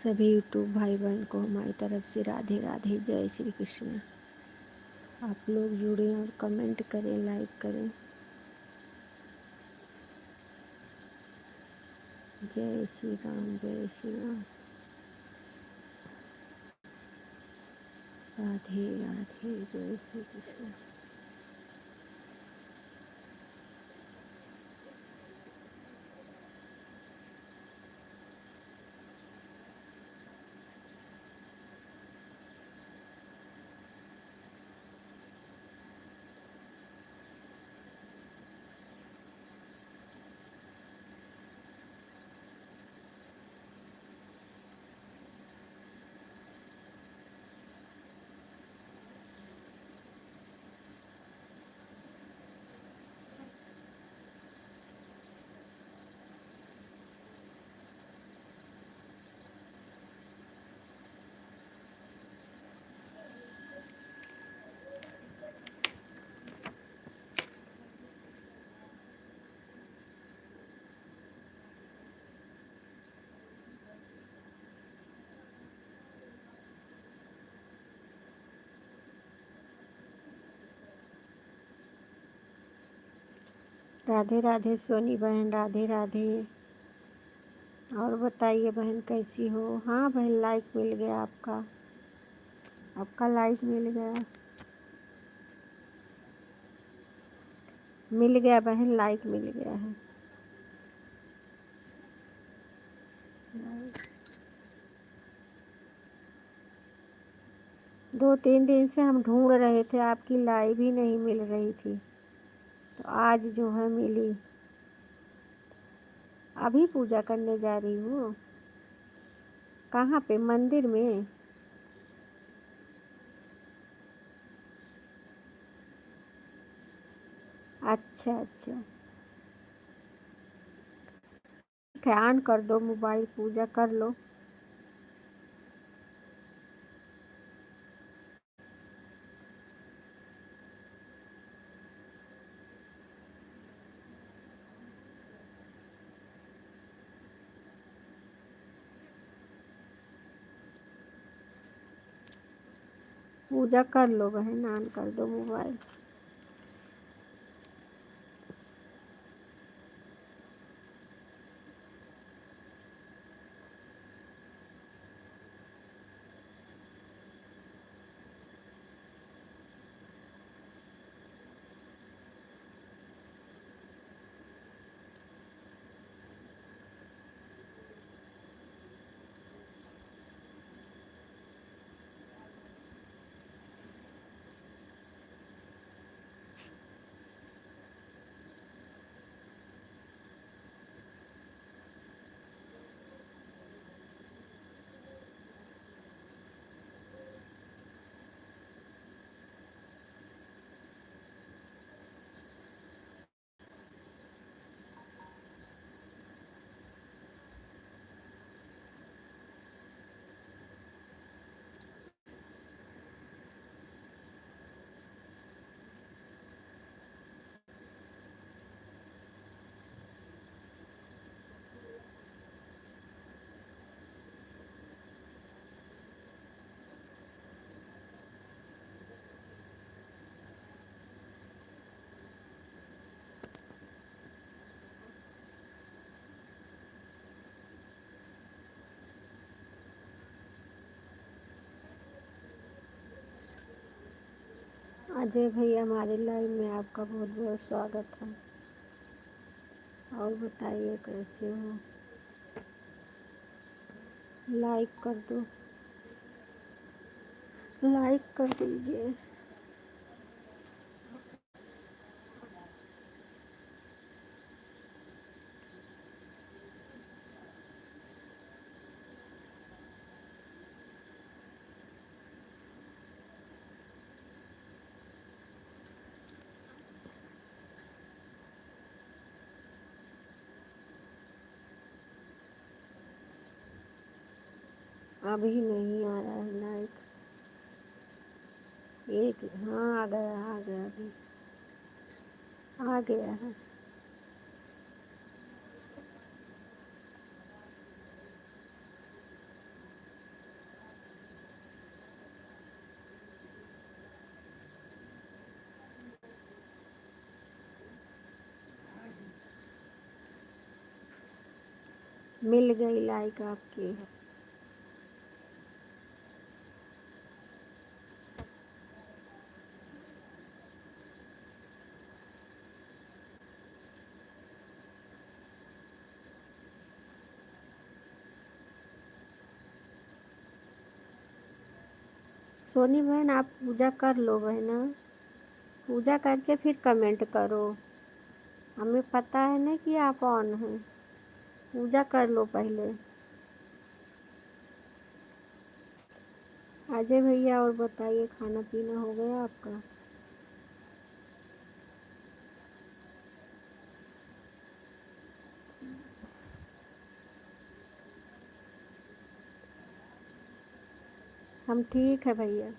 सभी यूट्यूब भाई बहन को हमारी तरफ से राधे राधे, जय श्री कृष्ण। आप लोग जुड़ें और कमेंट करें, लाइक करें। जय श्री राम, जय श्री राम। राधे राधे, जय श्री कृष्ण। राधे राधे सोनी बहन, राधे राधे। और बताइए बहन, कैसी हो? हाँ बहन, लाइक मिल गया आपका, आपका लाइक मिल गया, मिल गया बहन, लाइक मिल गया है। 2-3 दिन से हम ढूंढ रहे थे, आपकी लाइव ही नहीं मिल रही थी, तो आज जो है मिली। अभी पूजा करने जा रही हूँ। कहाँ पे? मंदिर में? अच्छा अच्छा, ठीक है, ऑन कर दो मोबाइल, पूजा कर लो। पूजा कर लो बहन, ऑन कर दो मोबाइल। अजय भैया, हमारे लाइव में आपका बहुत बहुत स्वागत है। और बताइए कैसे हो? लाइक कर दो, लाइक कर दीजिए। अभी नहीं आ रहा है लाइक। एक, हाँ आ गया, आ गया, अभी आ गया है। मिल गई लाइक आपकी। सोनी बहन आप पूजा कर लो बहना, पूजा करके फिर कमेंट करो। हमें पता है ना कि आप ऑन हैं। पूजा कर लो पहले। अजय भैया और बताइए, खाना पीना हो गया आपका? हम ठीक है भैया,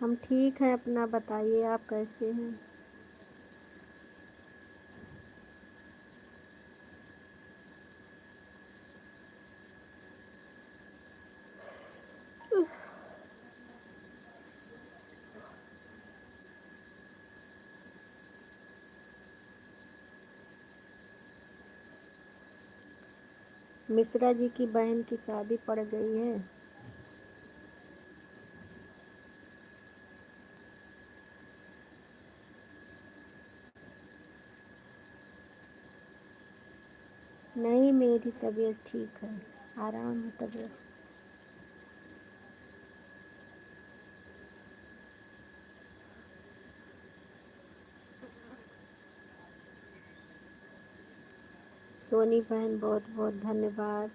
हम ठीक हैं। अपना बताइए आप कैसे हैं? मिश्रा जी की बहन की शादी पड़ गई है। नहीं, मेरी तबीयत ठीक है, आराम है तबीयत। सोनी बहन बहुत बहुत धन्यवाद।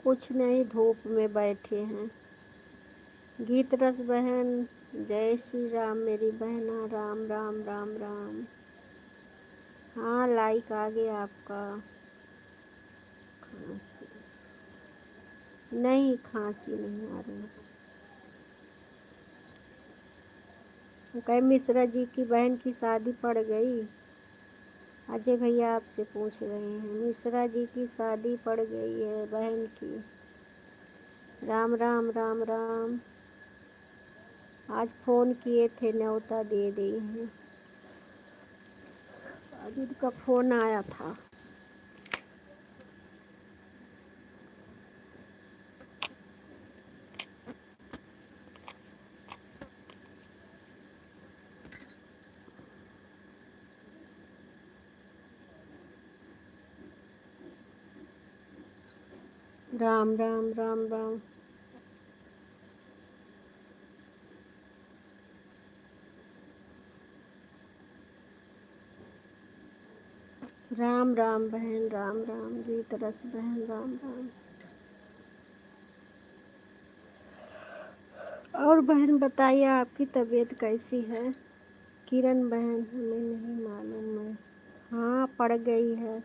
कुछ नहीं, धूप में बैठे हैं। गीत रस बहन, जय श्री राम मेरी बहना, राम राम राम राम। हाँ, लाइक आ गया आपका। खांसी नहीं, खांसी नहीं आ रही। कहीं मिश्रा जी की बहन की शादी पड़ गई। अजय भैया आपसे पूछ रहे हैं, मिश्रा जी की शादी पड़ गई है बहन की। राम राम राम राम। आज फ़ोन किए थे, न्योता दे दी हैं। आज उनका फ़ोन आया था। राम राम राम राम। राम राम बहन, राम राम। गीत रस बहन, राम राम। और बहन बताइए, आपकी तबीयत कैसी है? किरण बहन, हमें नहीं मालूम है। हाँ, पड़ गई है।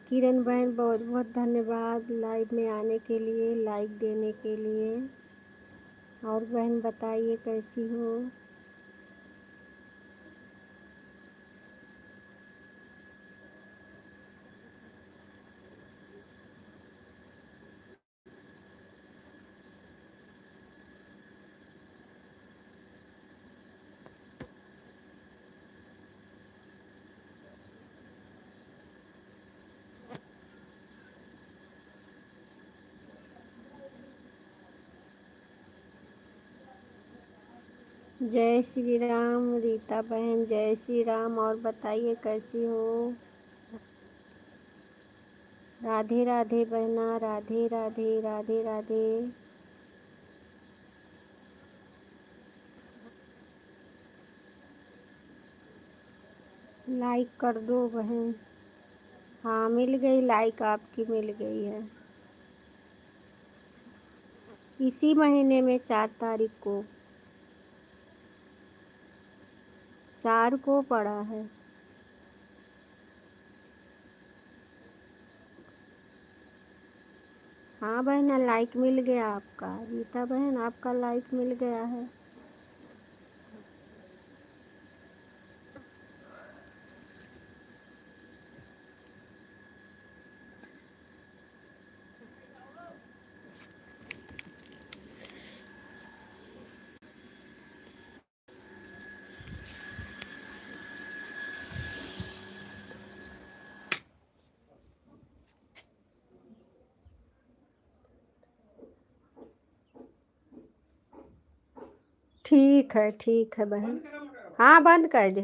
किरण बहन बहुत बहुत धन्यवाद लाइव में आने के लिए, लाइक देने के लिए। और बहन बताइए कैसी हो? जय श्री राम रीता बहन, जय श्री राम। और बताइए कैसी हो? राधे राधे बहना, राधे राधे राधे राधे। लाइक कर दो बहन। हाँ मिल गई, लाइक आपकी मिल गई है। इसी महीने में 4 तारीख को, 4 को पड़ा है। हाँ बहन लाइक मिल गया आपका, रीता बहन आपका लाइक मिल गया है। ठीक है बहन। हाँ बंद कर दे।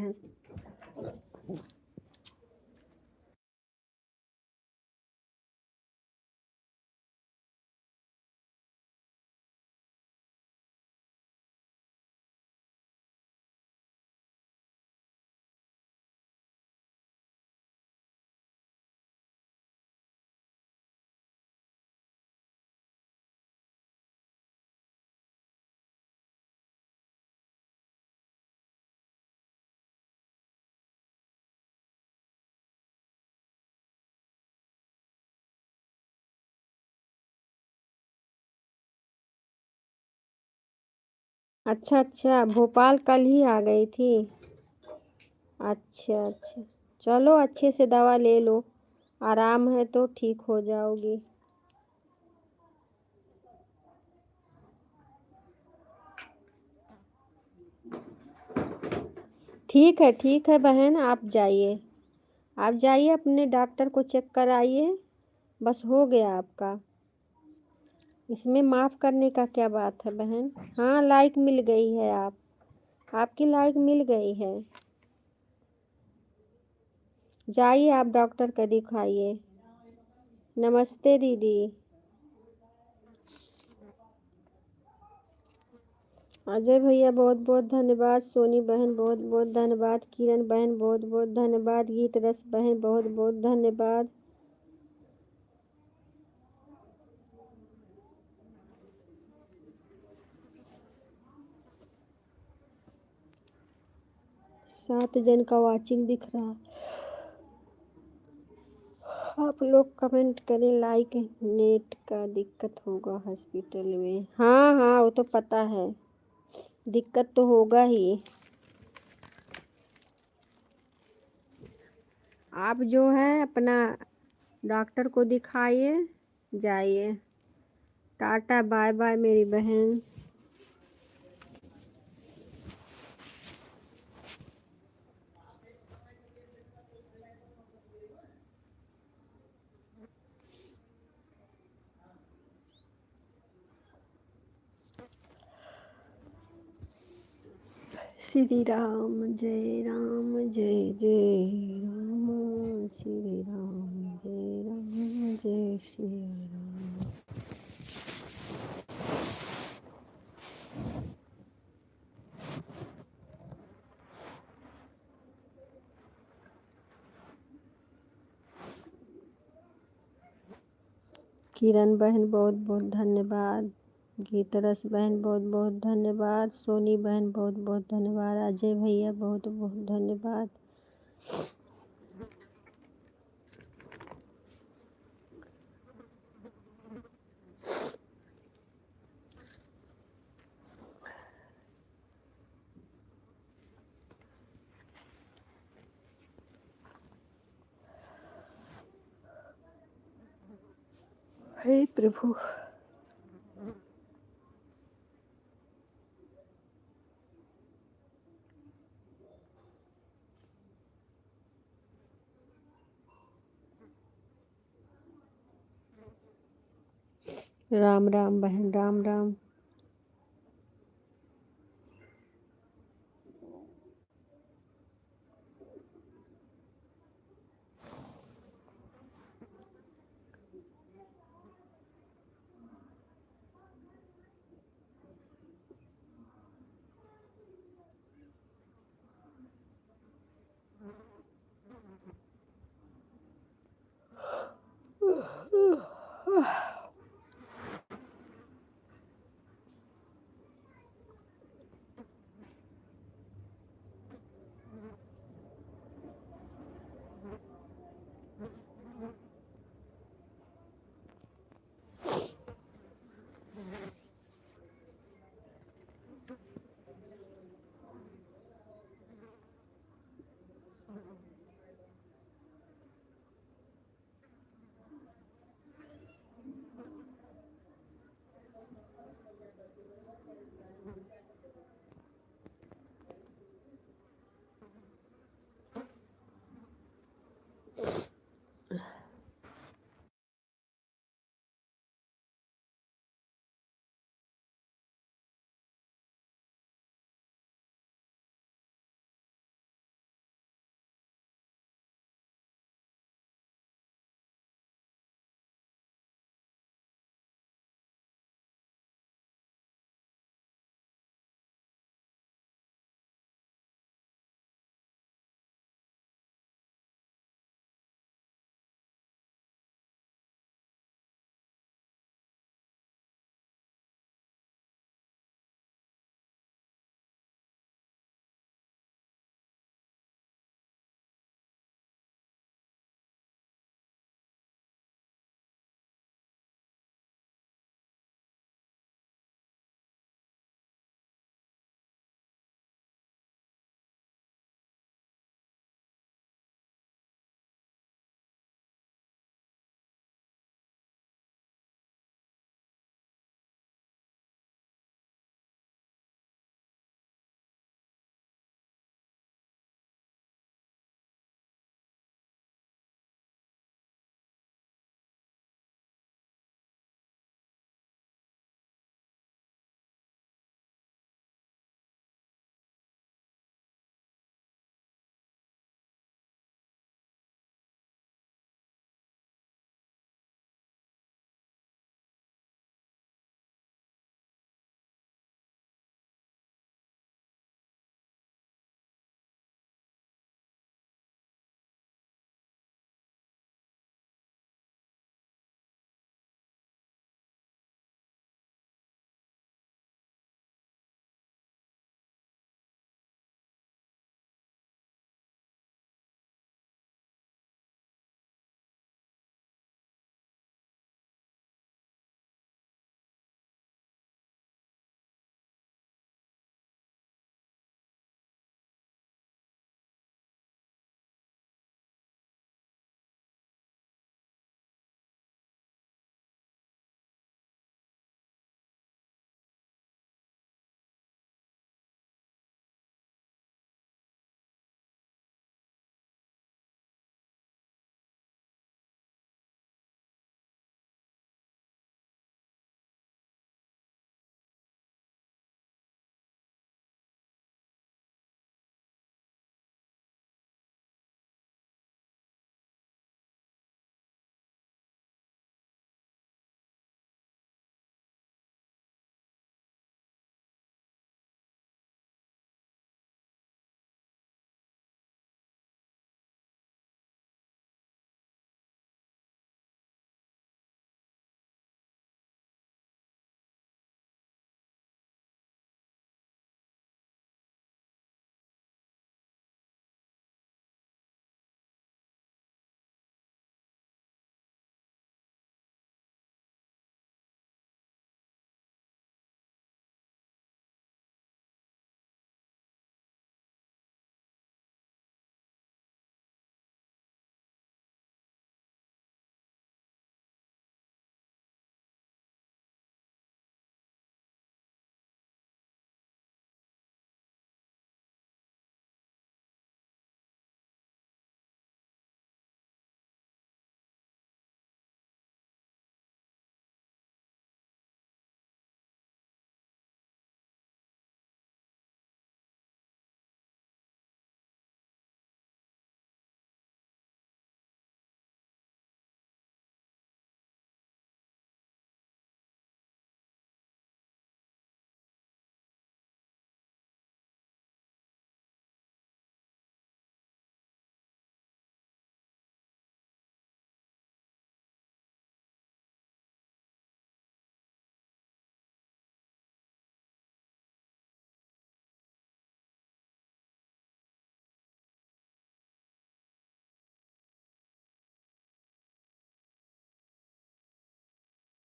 अच्छा भोपाल कल ही आ गई थी। अच्छा चलो अच्छे से दवा ले लो, आराम है तो ठीक हो जाओगी। ठीक है बहन, आप जाइए अपने डॉक्टर को चेक कराइए। बस हो गया आपका, इसमें माफ़ करने का क्या बात है बहन। हाँ लाइक मिल गई है, आपकी लाइक मिल गई है। जाइए आप डॉक्टर को दिखाइए। नमस्ते दीदी। अजय भैया बहुत बहुत धन्यवाद, सोनी बहन बहुत बहुत धन्यवाद, किरण बहन बहुत बहुत धन्यवाद, गीत रस बहन बहुत बहुत धन्यवाद। सात जन का वाचिंग दिख रहा है। आप लोग कमेंट करें लाइक। नेट का दिक्कत होगा हॉस्पिटल में। हाँ वो तो पता है, दिक्कत तो होगा ही। आप जो है अपना डॉक्टर को दिखाइए, जाइए। टाटा बाय बाय मेरी बहन। श्री राम जय राम जय जय राम, श्री राम जय राम जय श्री राम। किरण बहन बहुत बहुत धन्यवाद, गीतरस बहन बहुत बहुत धन्यवाद, सोनी बहन बहुत बहुत धन्यवाद, अजय भैया बहुत बहुत धन्यवाद। हे प्रभु। राम राम बहन, राम राम।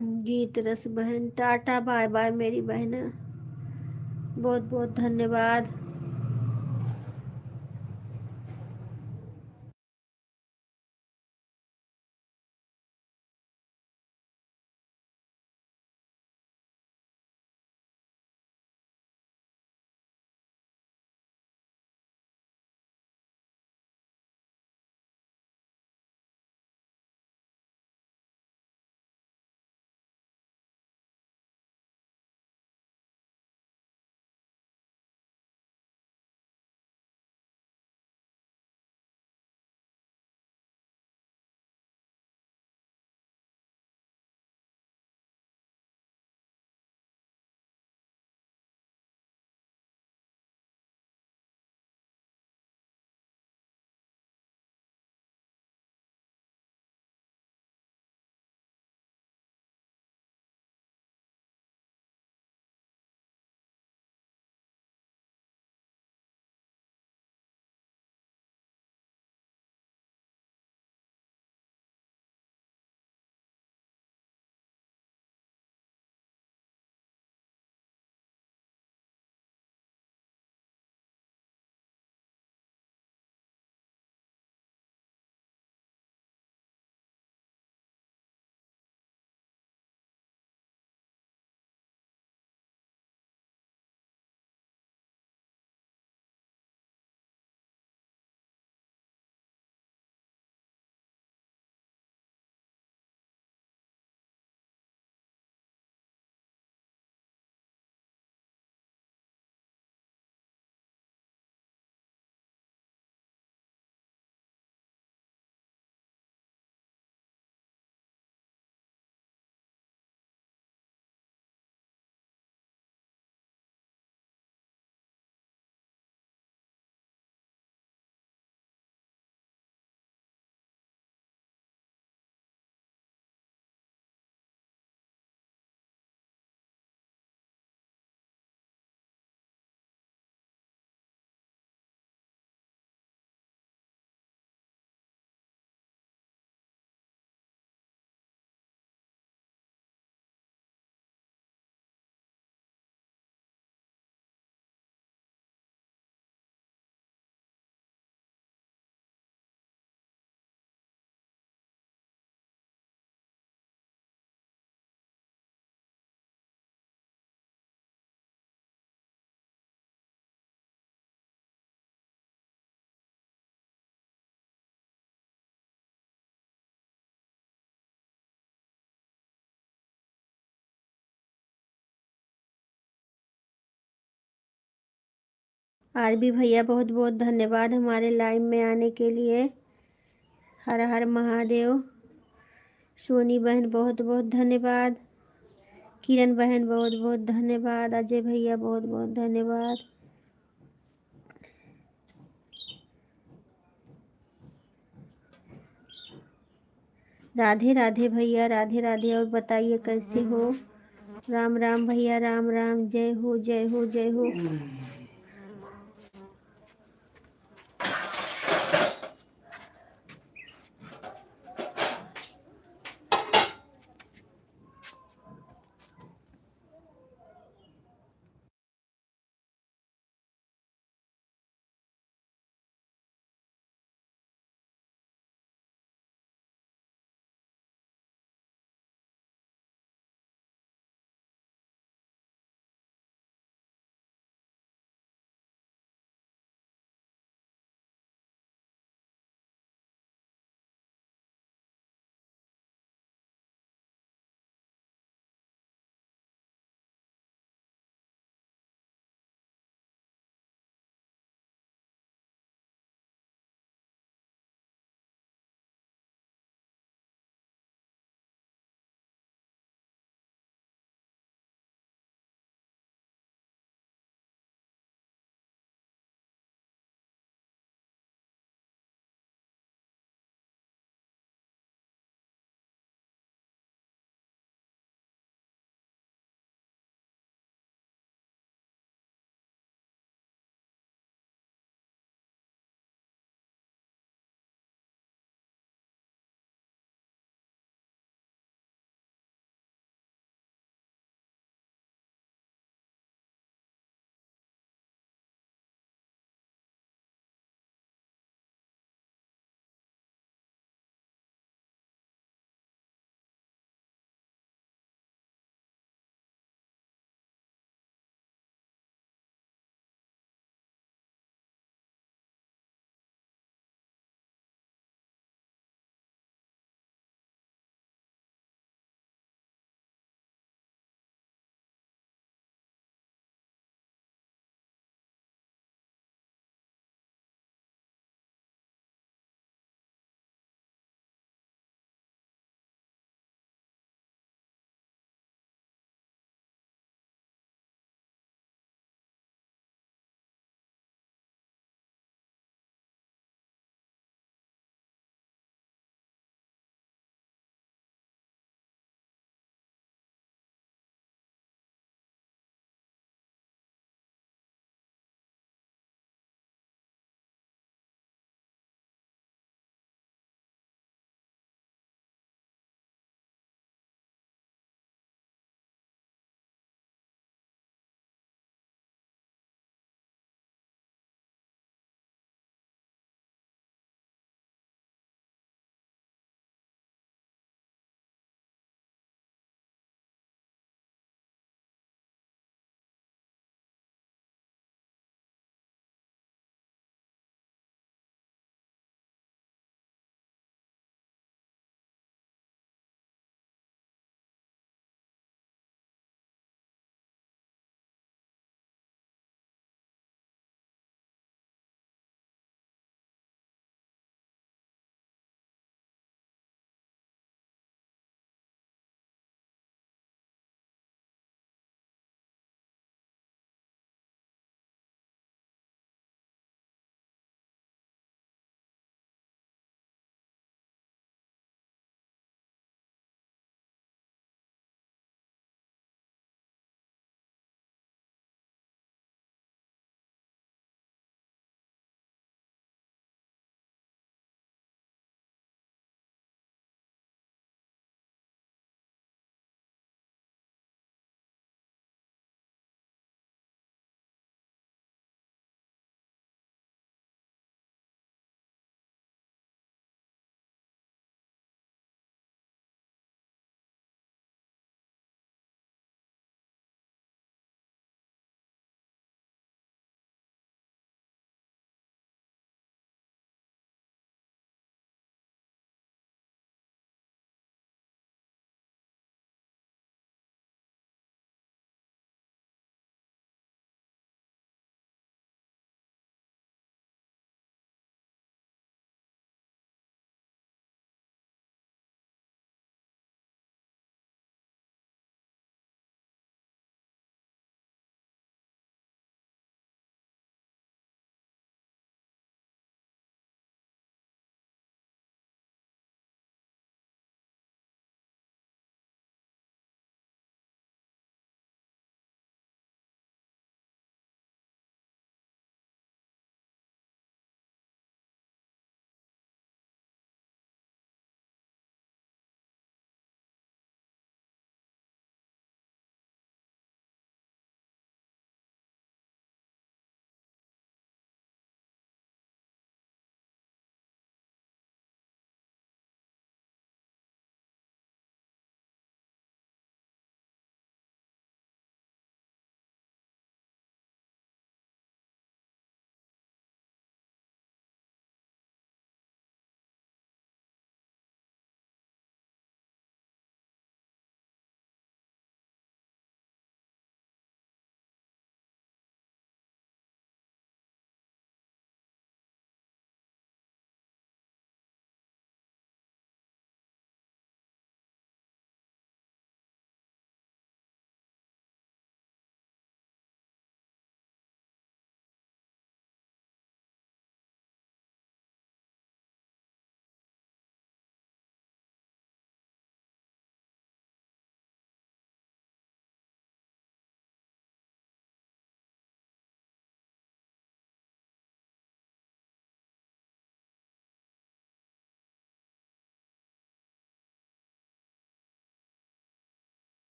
गीत रस बहन, टाटा बाय बाय मेरी बहन, बहुत बहुत धन्यवाद। आरबी भैया बहुत बहुत धन्यवाद हमारे लाइव में आने के लिए। हर हर महादेव। सोनी बहन बहुत बहुत धन्यवाद। किरण बहन बहुत बहुत धन्यवाद। अजय भैया बहुत बहुत धन्यवाद। राधे राधे भैया, राधे राधे। और बताइए कैसे हो? राम राम भैया, राम राम। जय हो जय हो जय हो।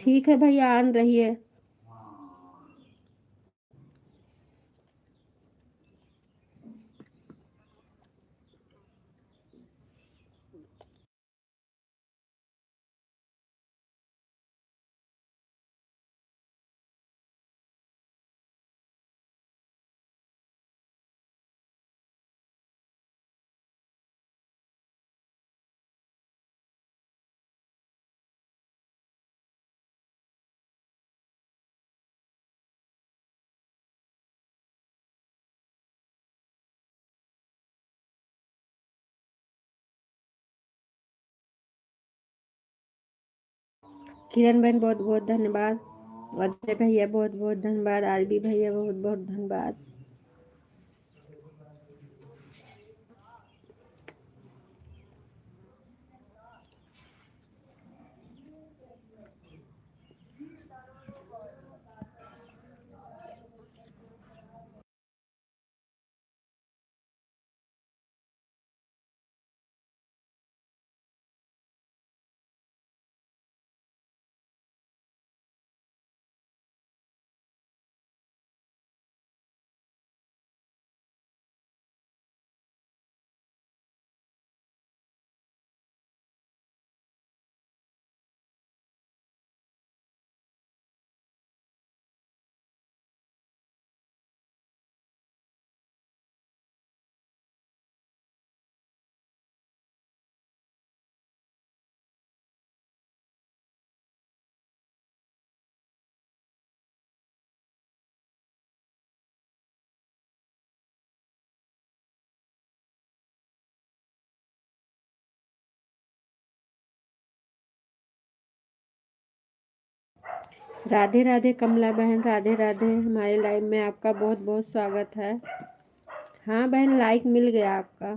ठीक है भैया, आन रही है। किरण बहन बहुत बहुत धन्यवाद। अजय भैया बहुत बहुत धन्यवाद। आरबी भैया बहुत बहुत धन्यवाद। राधे राधे कमला बहन, राधे राधे। हमारे लाइव में आपका बहुत बहुत स्वागत है। हाँ बहन, लाइक मिल गया आपका।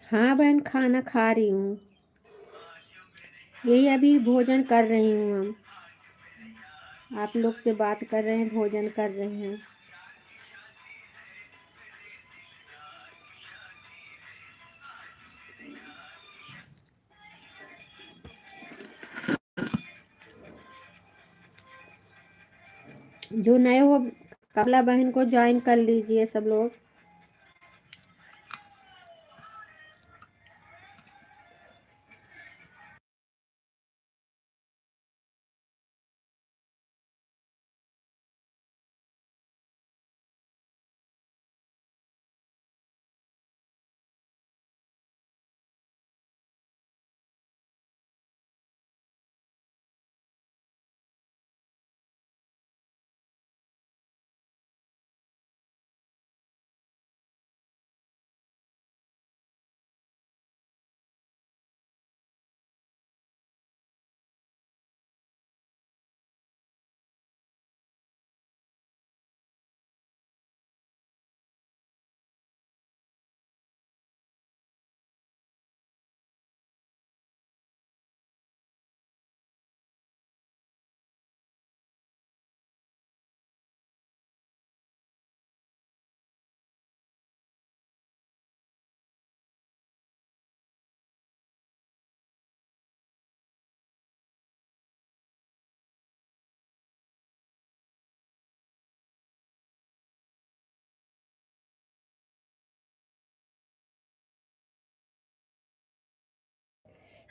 हाँ बहन, खाना खा रही हूँ। यही अभी भोजन कर रही हूँ। हम आप लोग से बात कर रहे हैं, भोजन कर रहे हैं। जो नए हो, कमला बहन को ज्वाइन कर लीजिए सब लोग।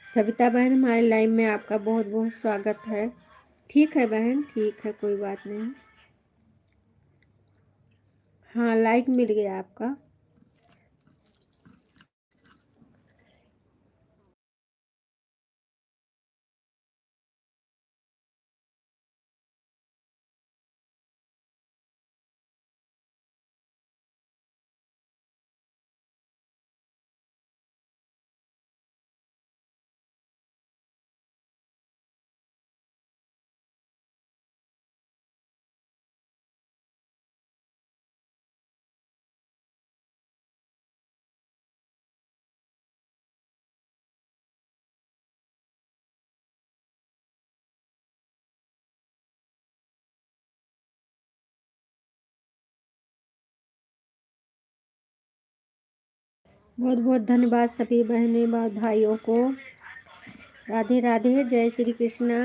सविता बहन, हमारे लाइव में आपका बहुत बहुत स्वागत है। ठीक है बहन, ठीक है, कोई बात नहीं। हाँ, लाइक मिल गया आपका। बहुत बहुत धन्यवाद सभी बहनें भाइयों को। राधे राधे, जय श्री कृष्णा।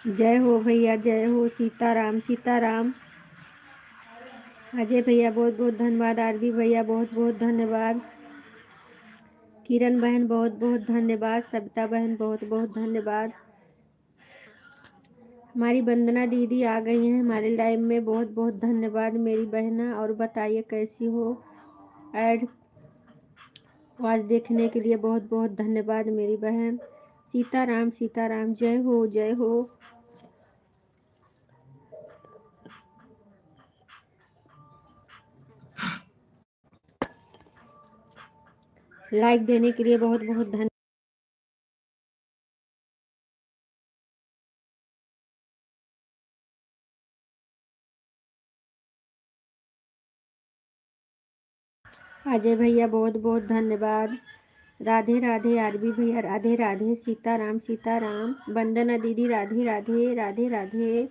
जय हो भैया, जय हो। सीताराम सीताराम। अजय भैया बहुत बहुत धन्यवाद। आरबी भैया बहुत बहुत धन्यवाद। किरण बहन बहुत बहुत धन्यवाद। सविता बहन बहुत बहुत धन्यवाद। हमारी वंदना दीदी आ गई हैं हमारे लाइव में, बहुत बहुत धन्यवाद मेरी बहना। और बताइए कैसी हो। ऐड आवाज देखने के लिए बहुत बहुत धन्यवाद मेरी बहन। सीताराम सीताराम। जय हो जय हो। लाइक देने के लिए बहुत बहुत धन्यवाद। अजय भैया बहुत बहुत धन्यवाद। राधे राधे। आरबी भैया राधे राधे। सीताराम सीताराम। वंदना दीदी राधे राधे राधे राधे।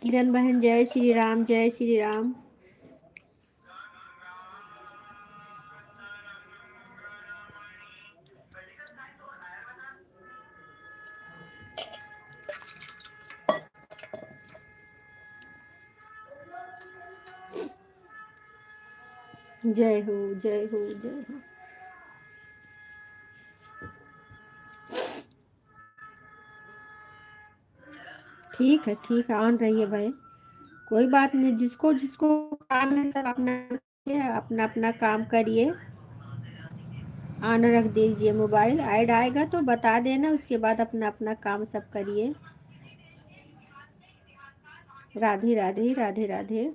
किरण बहन जय श्री राम जय श्री राम। जय हो जय हो जय हो। ठीक है ऑन रहिए भाई। कोई बात नहीं, जिसको जिसको काम है सब अपना अपना अपना काम करिए। ऑन रख दीजिए मोबाइल। ऐड आएगा तो बता देना, उसके बाद अपना अपना काम सब करिए। राधे राधे राधे राधे।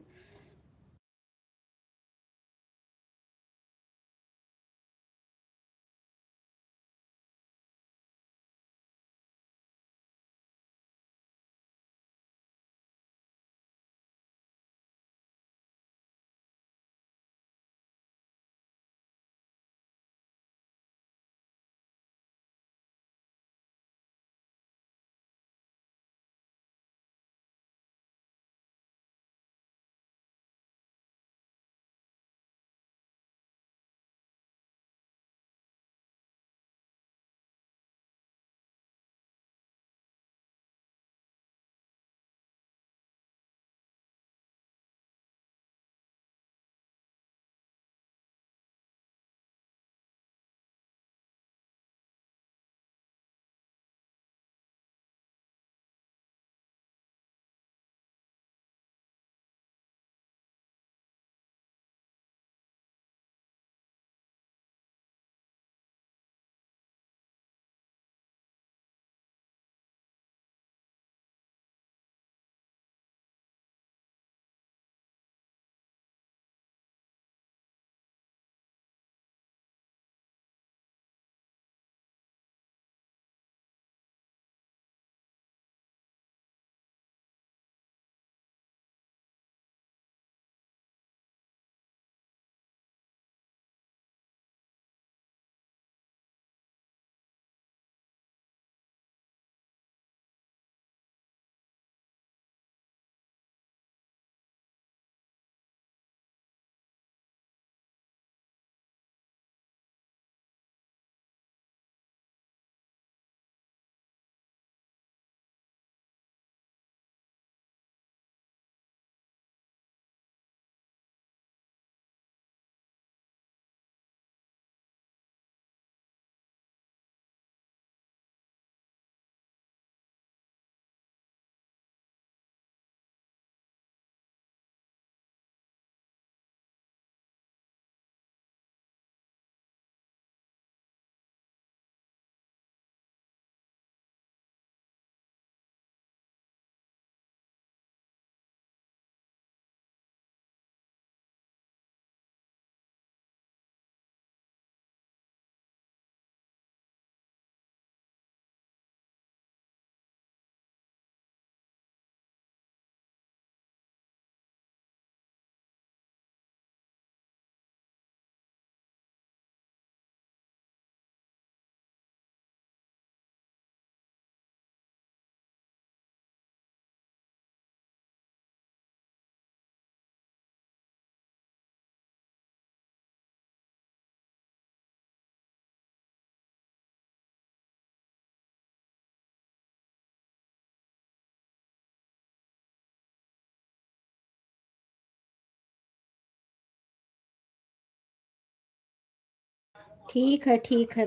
ठीक है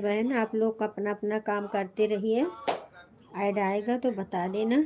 बहन, आप लोग अपना अपना काम करते रहिए। ऐड आएगा तो बता देना।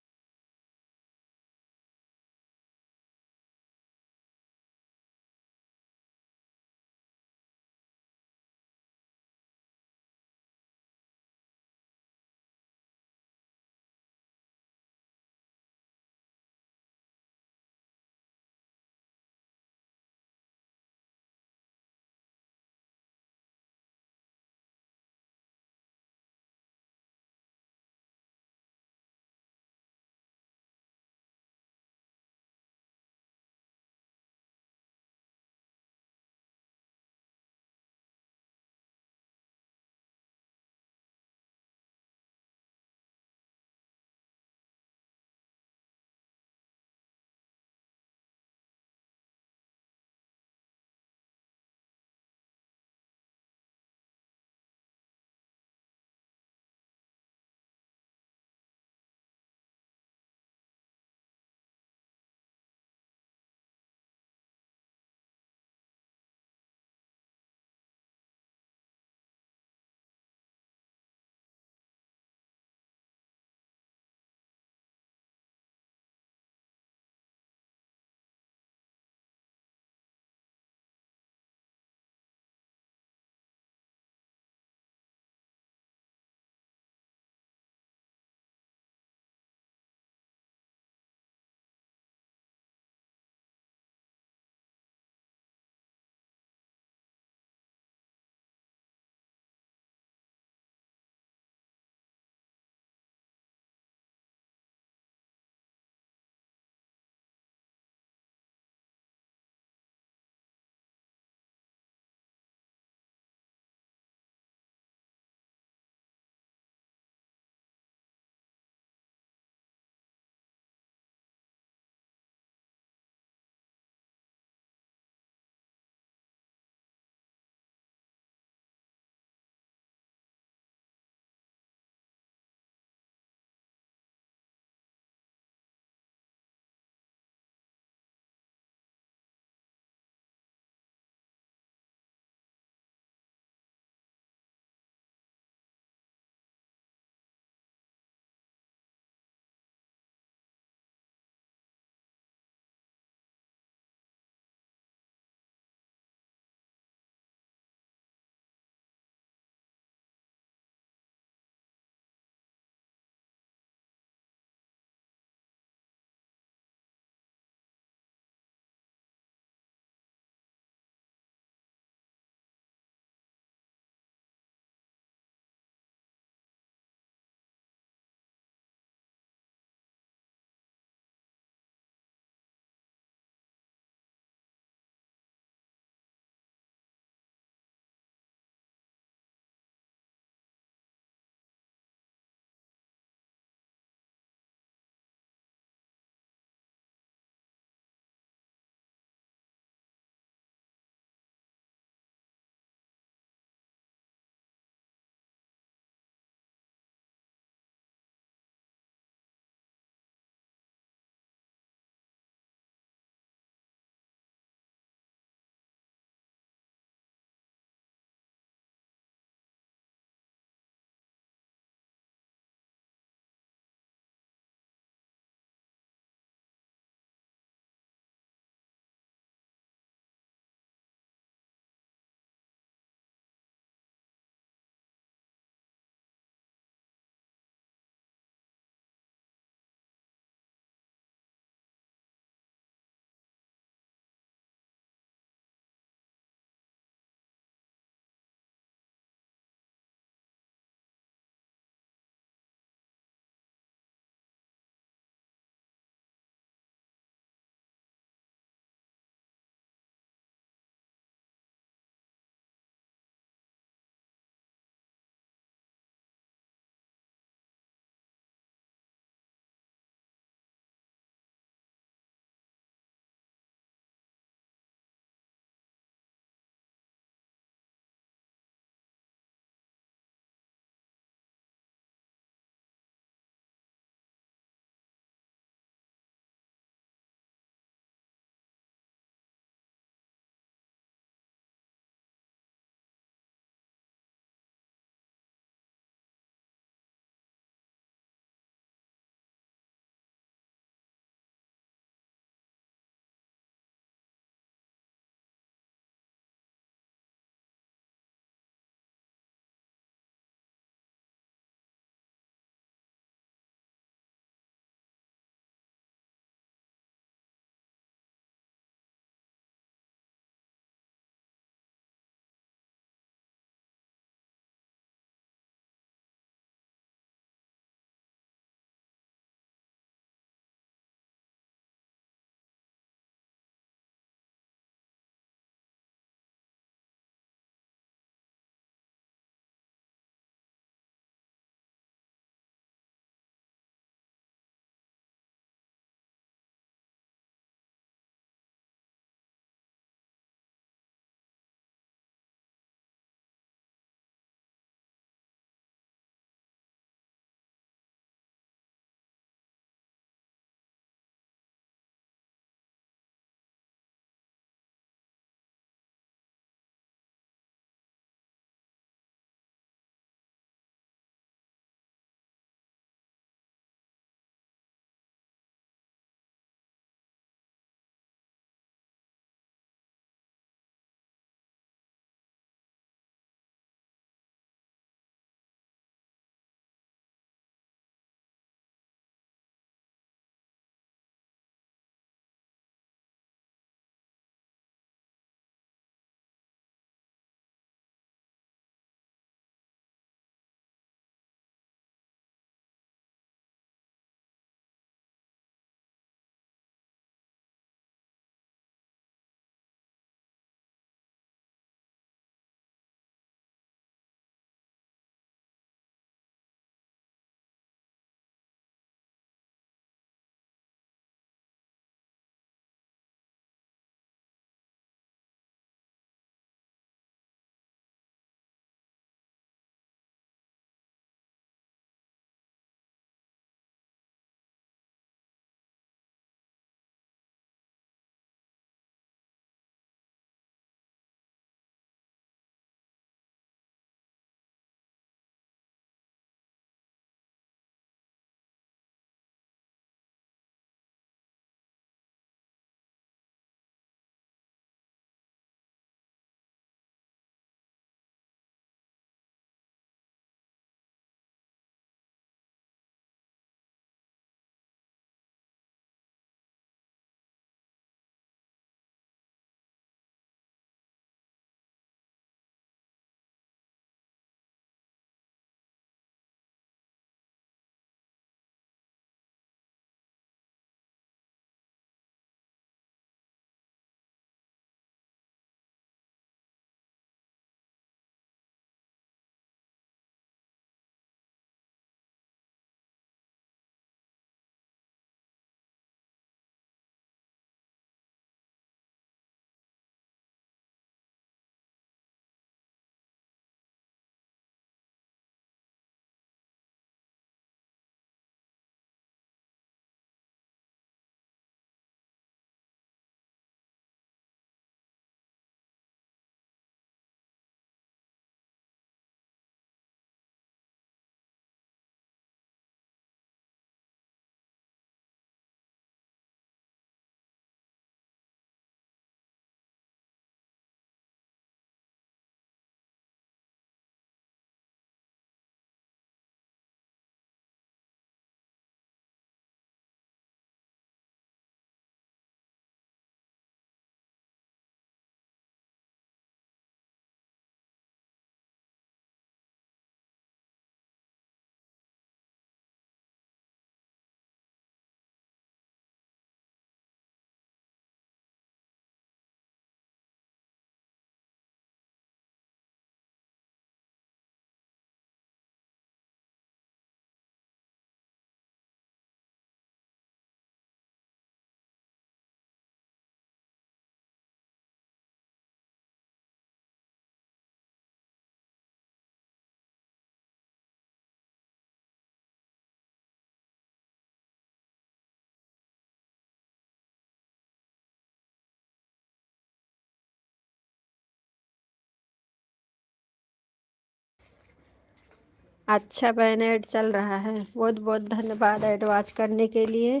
अच्छा बहन, ऐड चल रहा है। बहुत बहुत धन्यवाद ऐड वॉच करने के लिए।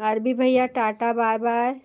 आरबी भैया टाटा बाय बाय।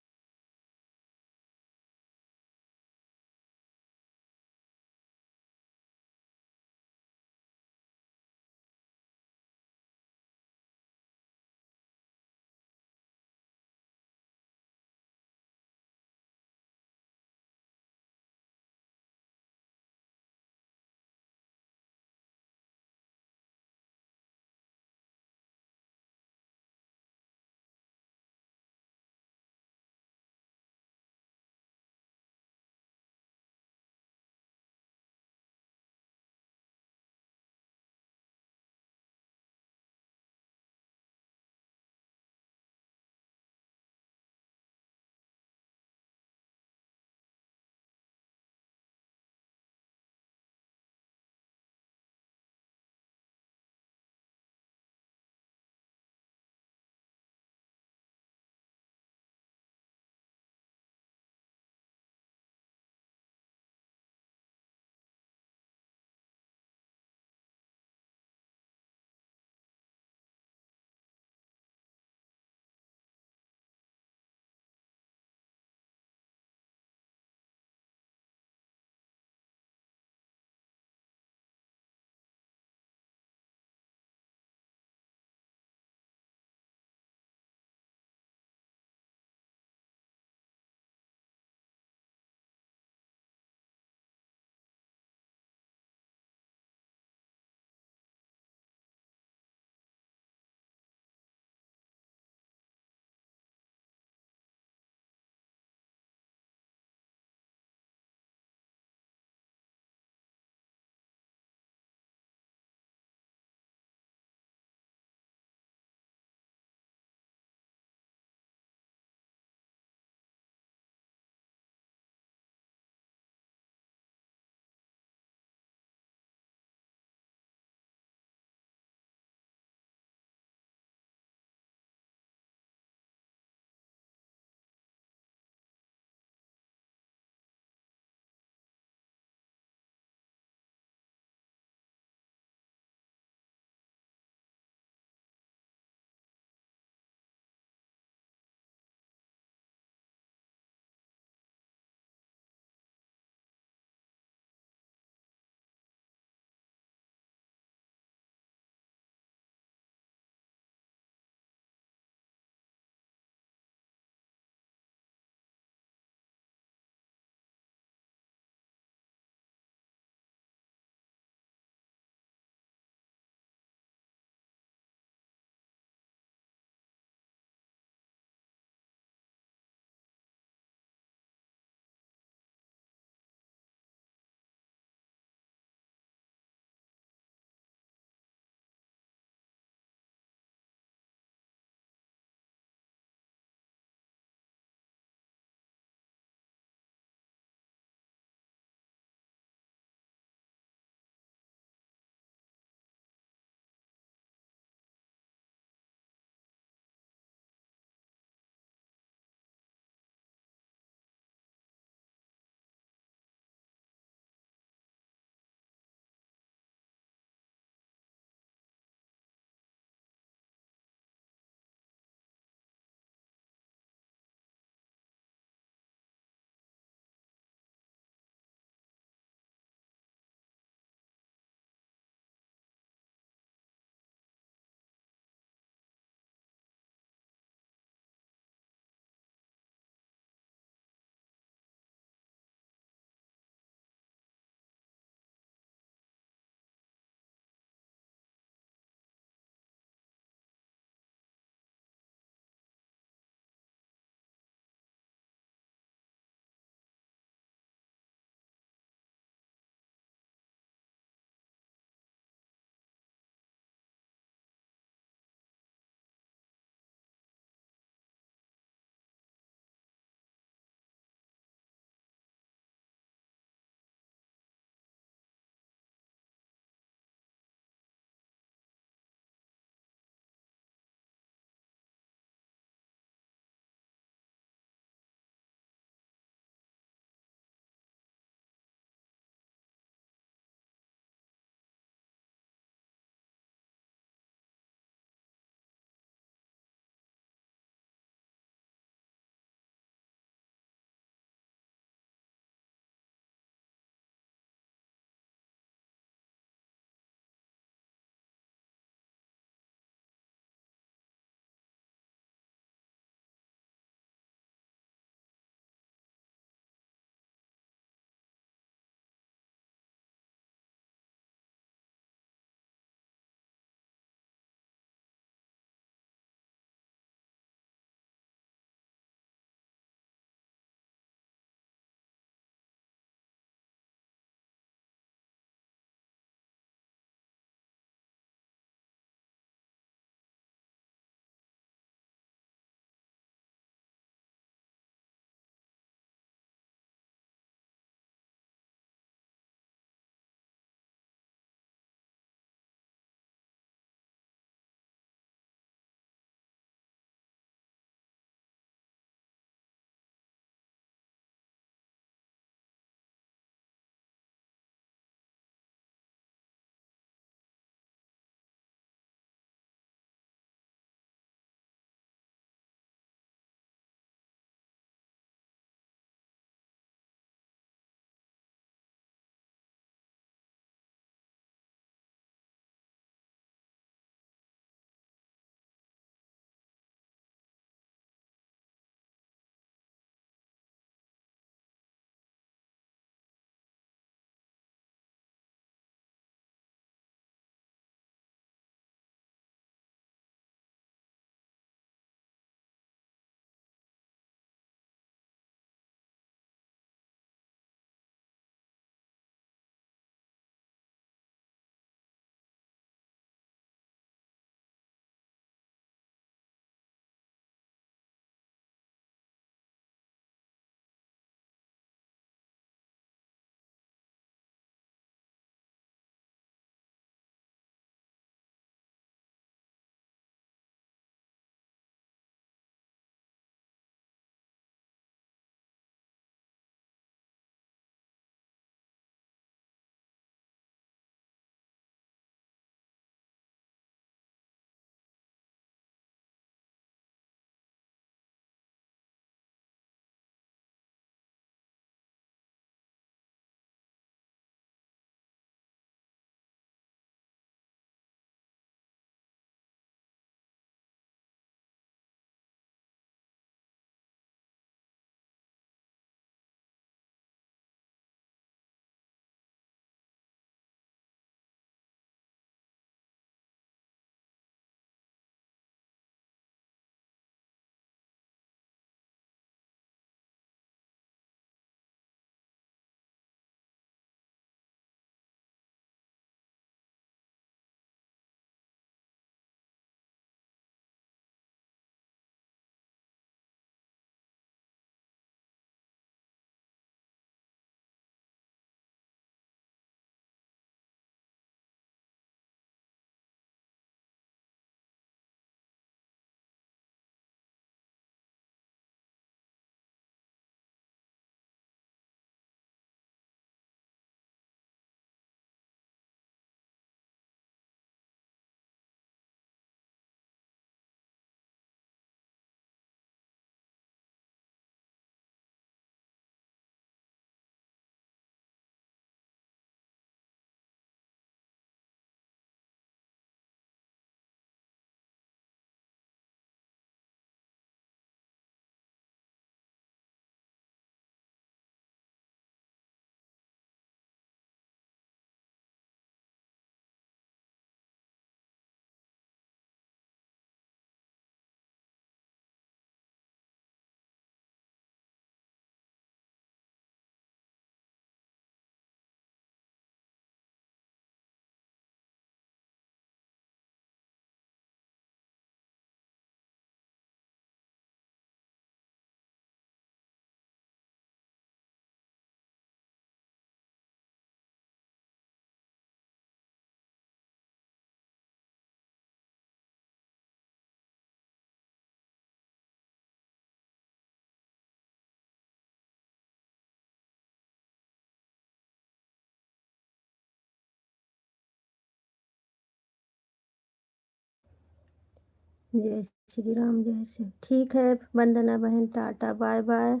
जय श्री राम, जय श्री, ठीक है वंदना बहन, टाटा बाय बाय।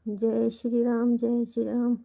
जय श्री राम, जय श्री राम।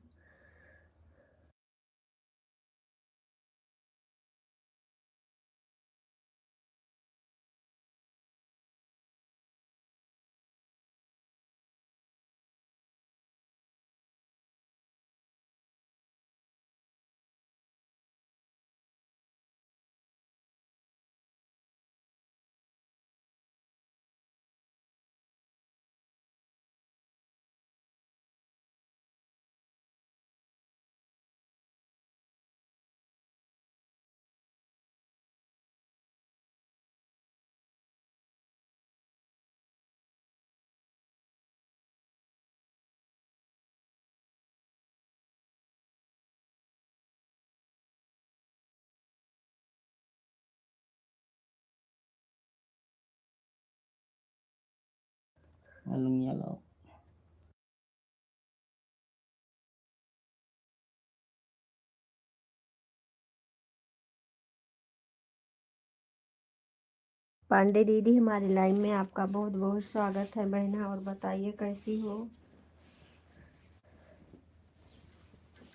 पांडे दीदी हमारे लाइव में आपका बहुत बहुत स्वागत है बहना, और बताइए कैसी हो।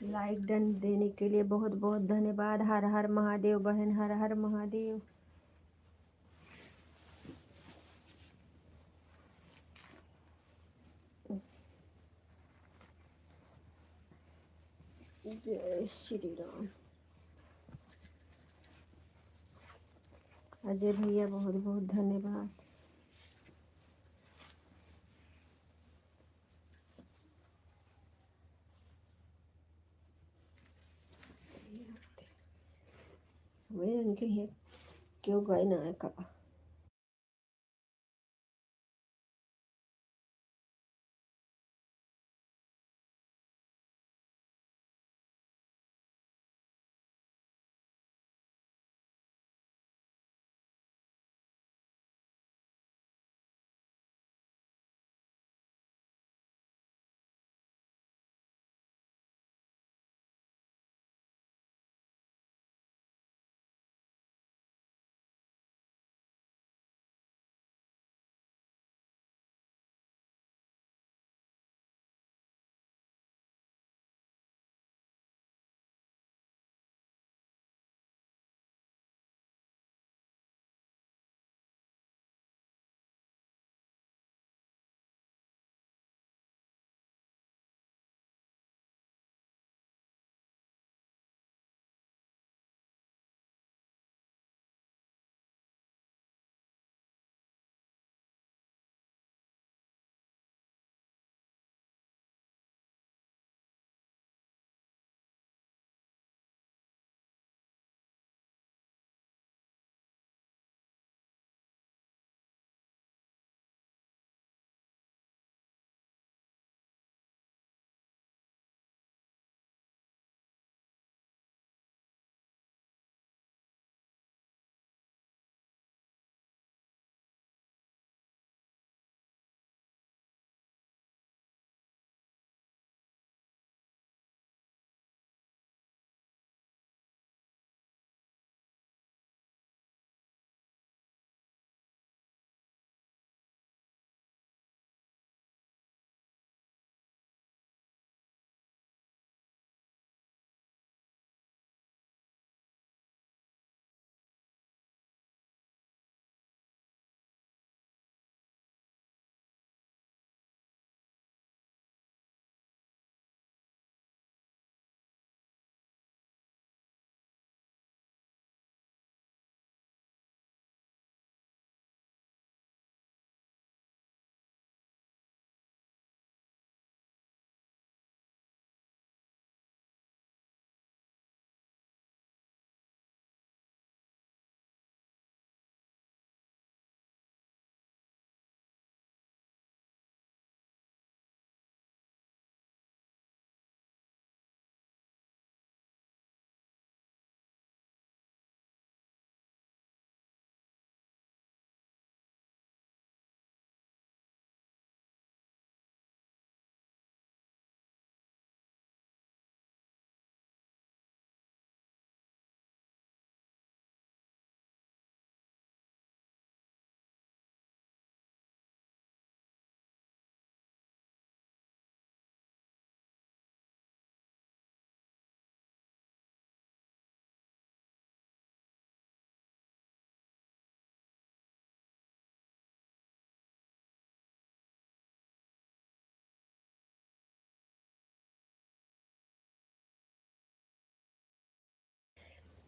लाइक डन देने के लिए बहुत बहुत धन्यवाद। हर हर महादेव बहन, हर हर महादेव। जय श्री राम। अजय भैया बहुत बहुत धन्यवाद। वे उनके ये क्यों गए ना का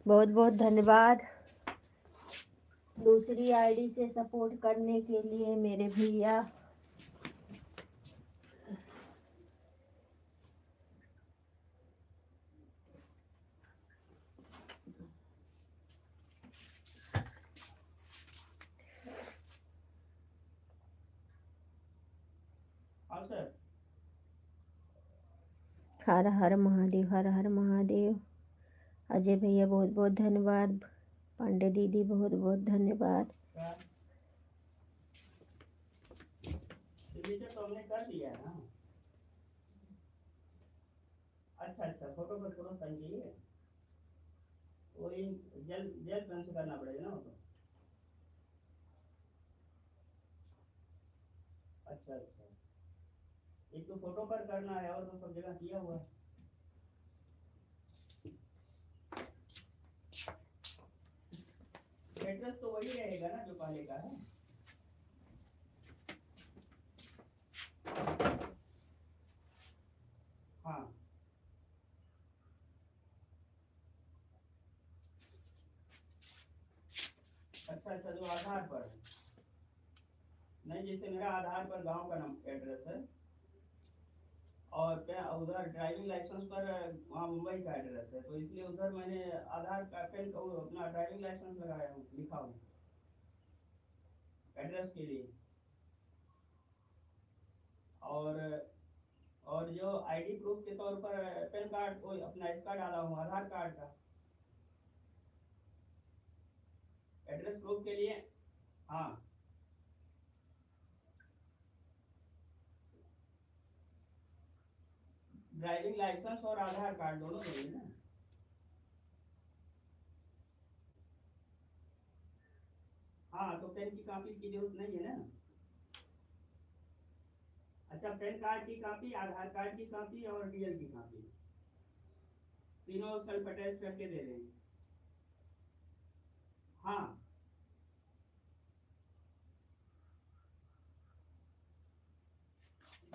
बहुत बहुत धन्यवाद दूसरी आईडी से सपोर्ट करने के लिए मेरे भैया। हर हर महादेव, हर हर महादेव। अजय भैया बहुत बहुत धन्यवाद। पांडे दीदी बहुत बहुत धन्यवाद। तो हमने कर दिया है ना। अच्छा अच्छा, फोटो पर फोटो साइन चाहिए, वही जेल जेल पेन से करना पड़ेगा ना वो तो। अच्छा अच्छा, एक तो फोटो पर करना है और तो सब जगह किया हुआ है। एड्रेस तो वही रहेगा ना जो पहले का है। हाँ अच्छा अच्छा, जो आधार पर नहीं, जैसे मेरा आधार पर गांव का नाम एड्रेस है, और क्या उधर ड्राइविंग लाइसेंस पर वहाँ मुंबई का एड्रेस है, तो इसलिए उधर मैंने आधार का पेन अपना ड्राइविंग लाइसेंस लगाया हूँ, लिखा हूँ एड्रेस के लिए। और और जो आईडी प्रूफ के तौर पर पैन कार्ड कोई अपना इसका डाला हूँ, आधार कार्ड का एड्रेस प्रूफ के लिए। हाँ ड्राइविंग लाइसेंस और आधार कार्ड दोनों चाहिए ना। हाँ तो पेन की कॉपी की जरूरत नहीं है ना। अच्छा, पैन कार्ड की कॉपी, आधार कार्ड की कॉपी और डीएल की कॉपी, तीनों सेल्फ अटैच करके दे देंगे। हाँ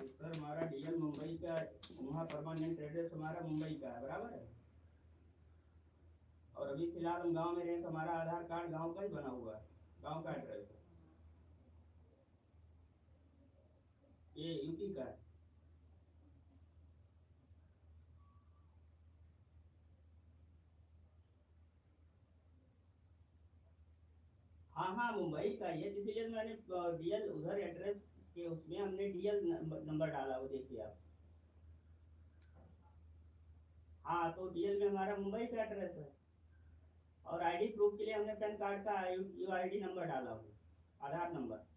सर, हमारा डीएल मुंबई का, वहाँ परमानेंट एड्रेस हमारा मुंबई का है, बराबर है। और अभी फिलहाल हम गांव में रहे तो हमारा आधार कार्ड गांव का ही बना हुआ है, गांव का एड्रेस है, ये यूपी का है। हाँ हाँ मुंबई का ही है, इसीलिए मैंने डीएल उधर एड्रेस के उसमें हमने डीएल नंबर डाला, वो देखिए आप। हाँ तो डीएल में हमारा मुंबई का एड्रेस है, और आईडी प्रूफ के लिए हमने पैन कार्ड का यूआईडी नंबर डाला हो, आधार नंबर।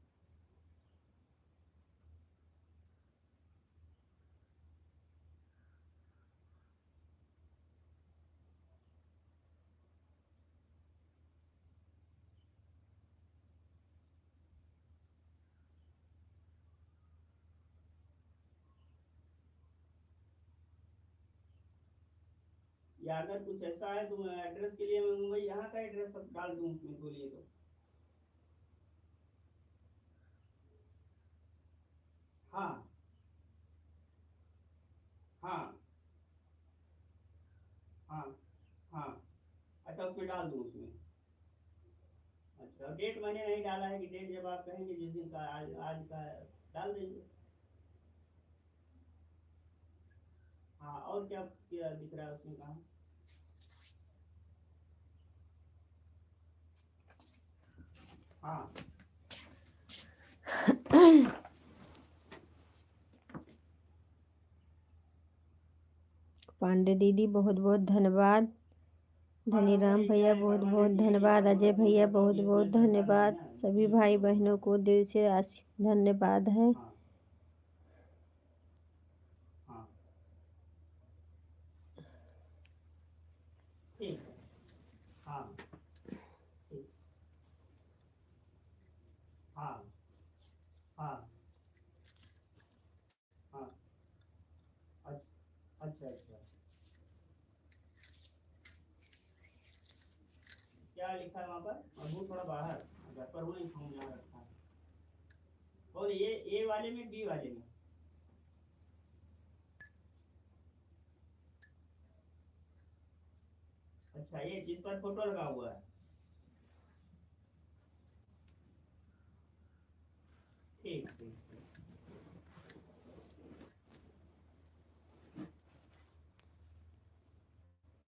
या अगर कुछ ऐसा है तो एड्रेस के लिए मैं मुंबई यहाँ का एड्रेस सब डाल दूँ उसमें, बोलिए तो। हाँ हाँ हाँ हाँ, अच्छा उसमें डाल दूँ उसमें। अच्छा, डेट मैंने नहीं डाला है, कि डेट जब आप कहेंगे जिस दिन का, आज आज का है, डाल देंगे। हाँ और क्या क्या दिख रहा है उसमें, कहाँ। हाँ पांडे दीदी बहुत बहुत धन्यवाद। हाँ तो धनीराम वही क्या भैया है, बहुत बहुत परमानेंट यही धन्यवाद। लिखा हुआ अजय है, भैया मुंबई का बहुत बहुत ओरिजिनल पहचान है धन्यवाद। ना, सभी इसलिए भाई बोल रहे हैं। बहनों को दिल से धन्यवाद है। हाँ हाँ ठीक है। हाँ ठीक। हाँ हाँ हाँ। अच्छा अच्छा अच्छा, क्या लिखा है वहाँ पर, मैं हूँ थोड़ा बाहर, घर पर हूँ नहीं, फोन यहाँ रखा है। और ये ए वाले में, बी वाले में। अच्छा, ये जिस पर फोटो लगा हुआ है। ठीक ठीक ठीक।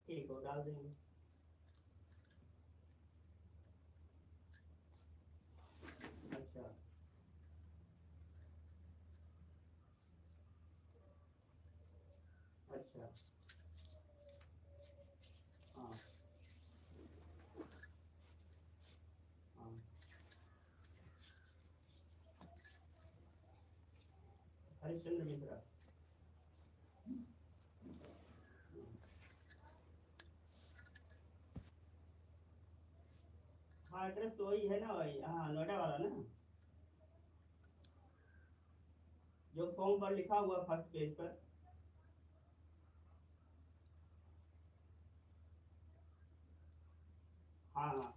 ठीक हो, डाल देंगे। अच्छा। अच्छा। हाँ। हाँ। हरिश्चंद्र मिश्रा। हाँ, एड्रेस तो वही है ना, वही, हाँ, नोएडा वाला ना, जो फॉर्म पर लिखा हुआ फर्स्ट पेज पर। हाँ हाँ।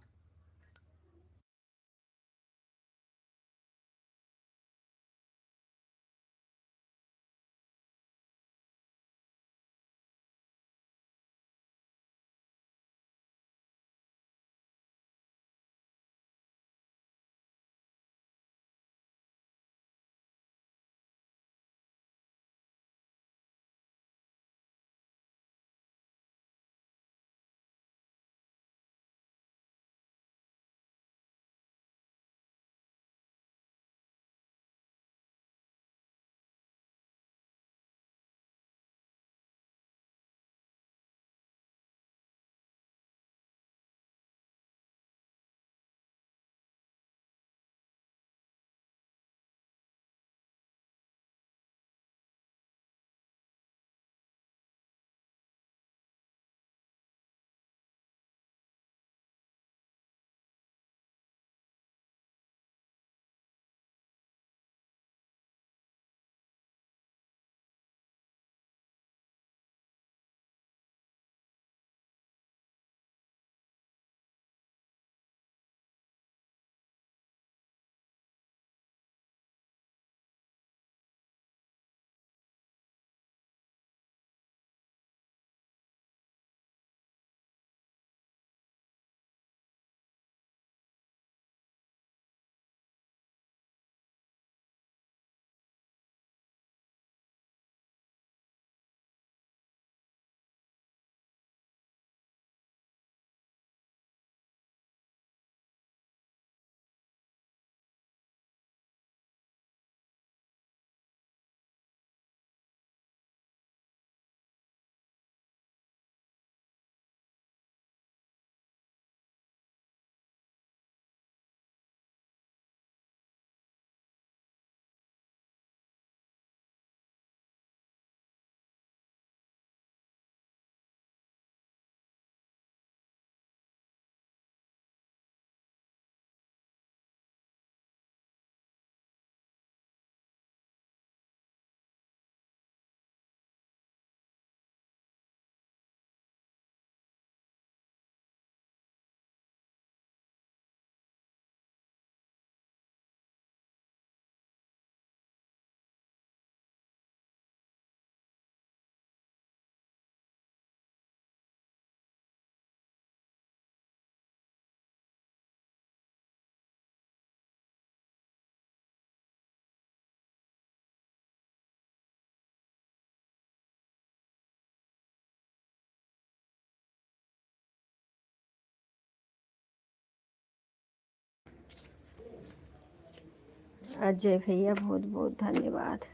अजय भैया बहुत बहुत धन्यवाद।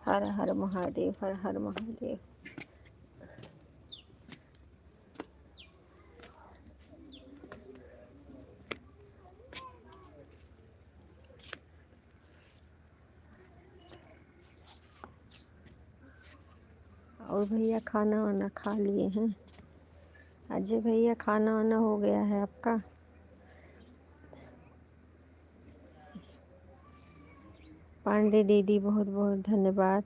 हर हर महादेव, हर हर महादेव। और भैया खाना वाना खा लिए हैं? अजय भैया खाना वाना हो गया है आपका? पांडे दीदी बहुत बहुत धन्यवाद।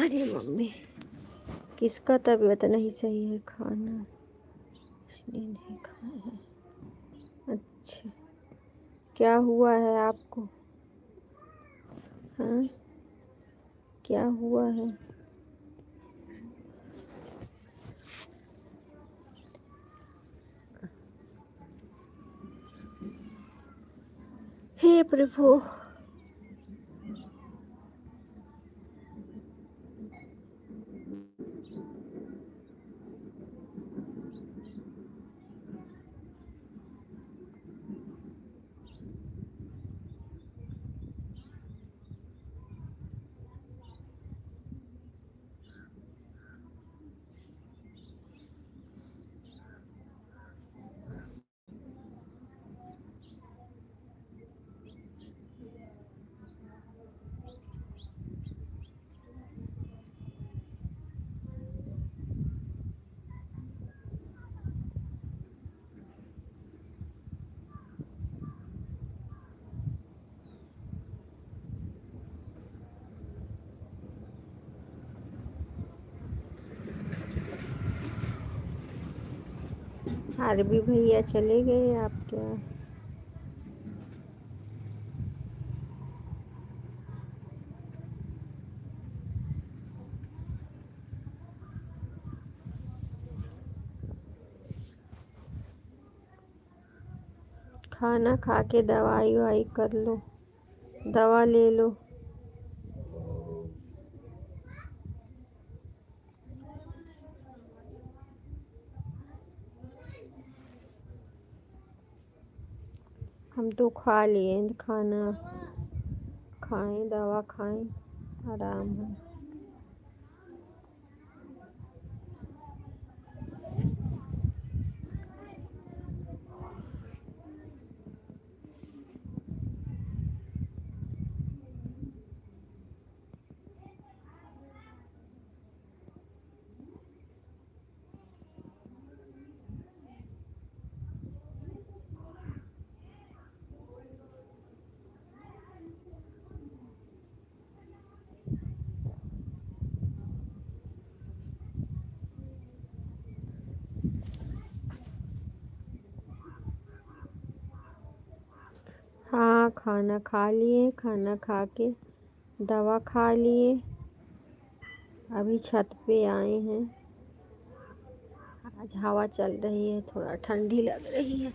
अरे मम्मी, किसका तबीयत नहीं सही है, खाना इसलिए नहीं खाया है। अच्छा, क्या हुआ है आपको? हाँ, क्या हुआ है? हे प्रभु। आरबी भैया चले गए आप क्या? खाना खा के दवाई वाई कर लो, दवा ले लो। हम तो खा लिए खाना, खाएं दवा खाएं, आराम है। हाँ, खाना खा लिए, खाना खा के दवा खा लिए, अभी छत पे आए हैं। आज हवा चल रही है, थोड़ा ठंडी लग रही है।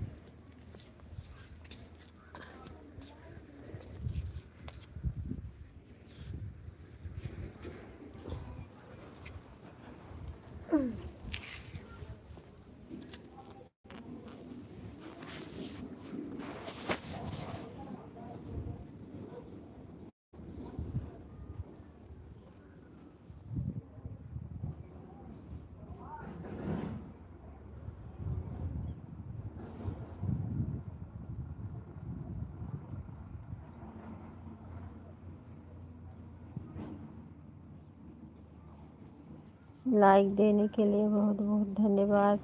लाइक देने के लिए बहुत बहुत धन्यवाद।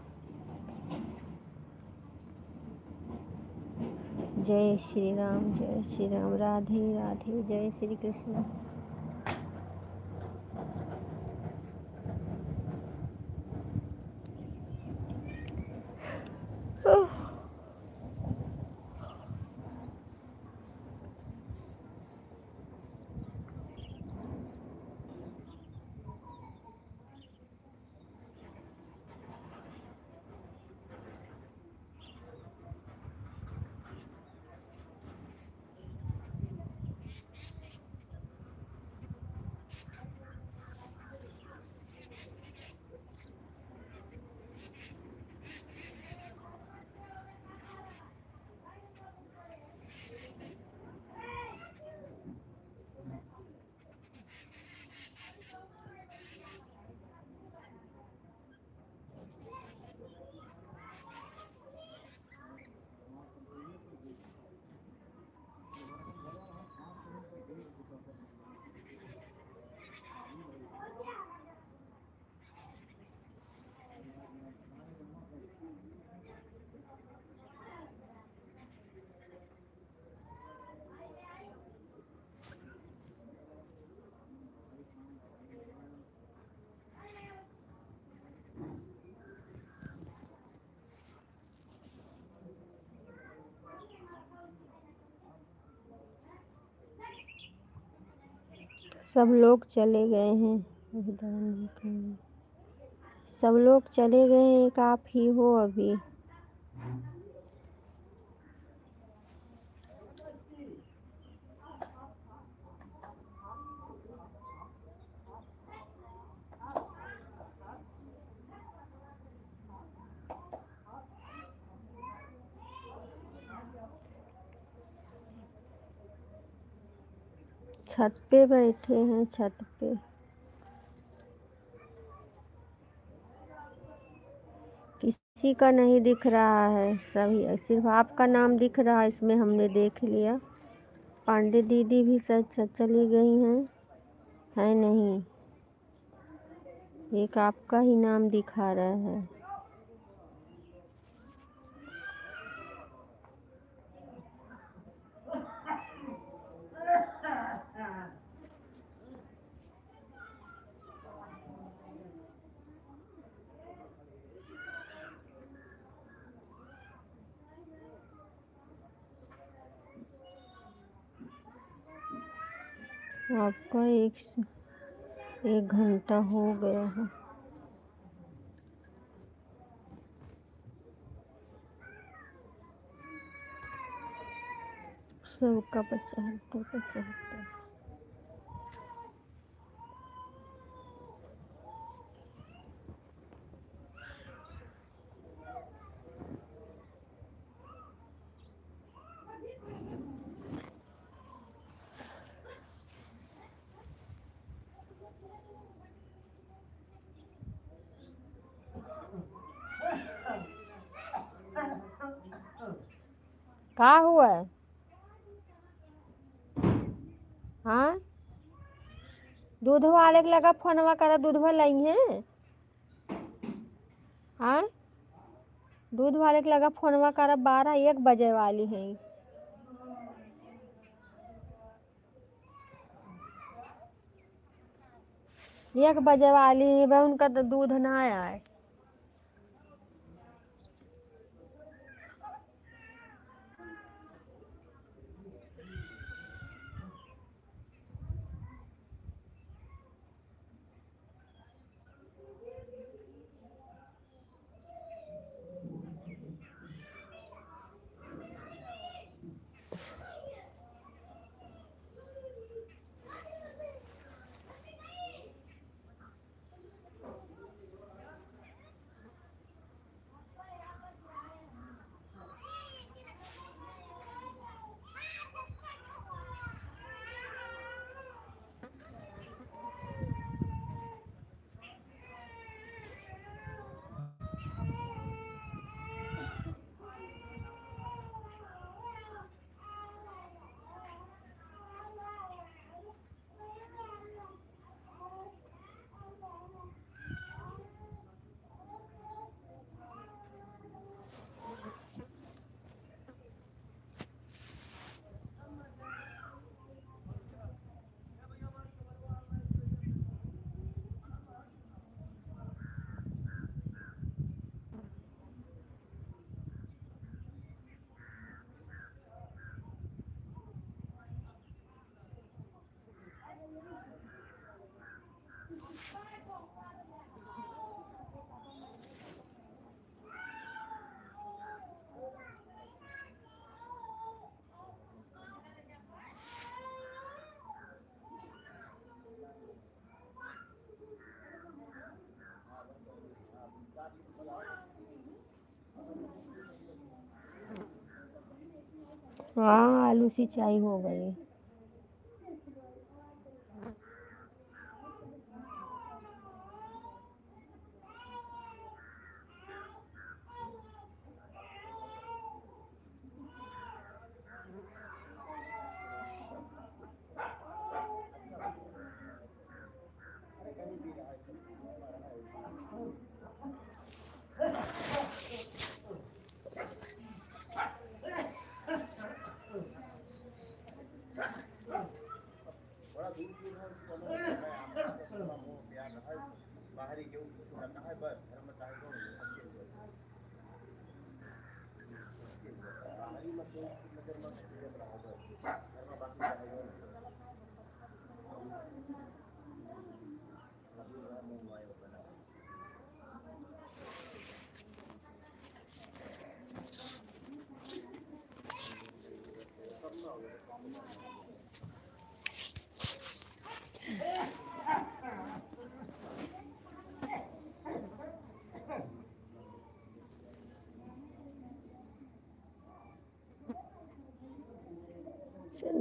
जय श्री राम, जय श्री राम, राधे राधे, जय श्री कृष्ण। सब लोग चले गए हैं, अभी दवा नहीं खाई। सब लोग चले गए हैं, एक आप ही हो अभी। छत पे बैठे हैं, छत पे। किसी का नहीं दिख रहा है, सभी सिर्फ आपका नाम दिख रहा है, इसमें हमने देख लिया। पांडे दीदी भी सच चली गई हैं, है नहीं, एक आपका ही नाम दिखा रहा है। आपका 1 घंटा हो गया है। सबका 75-75। का हुआ है? हाँ, दूध वाले के लगा फोनवा करा, दूधवा लाई है। हाँ, दूध वाले के लगा फोनवा करा, 12-1 बजे वाली है। 1 बजे वाली है, उनका तो दूध ना आया है। हाँ, आलू सिंचाई हो गई।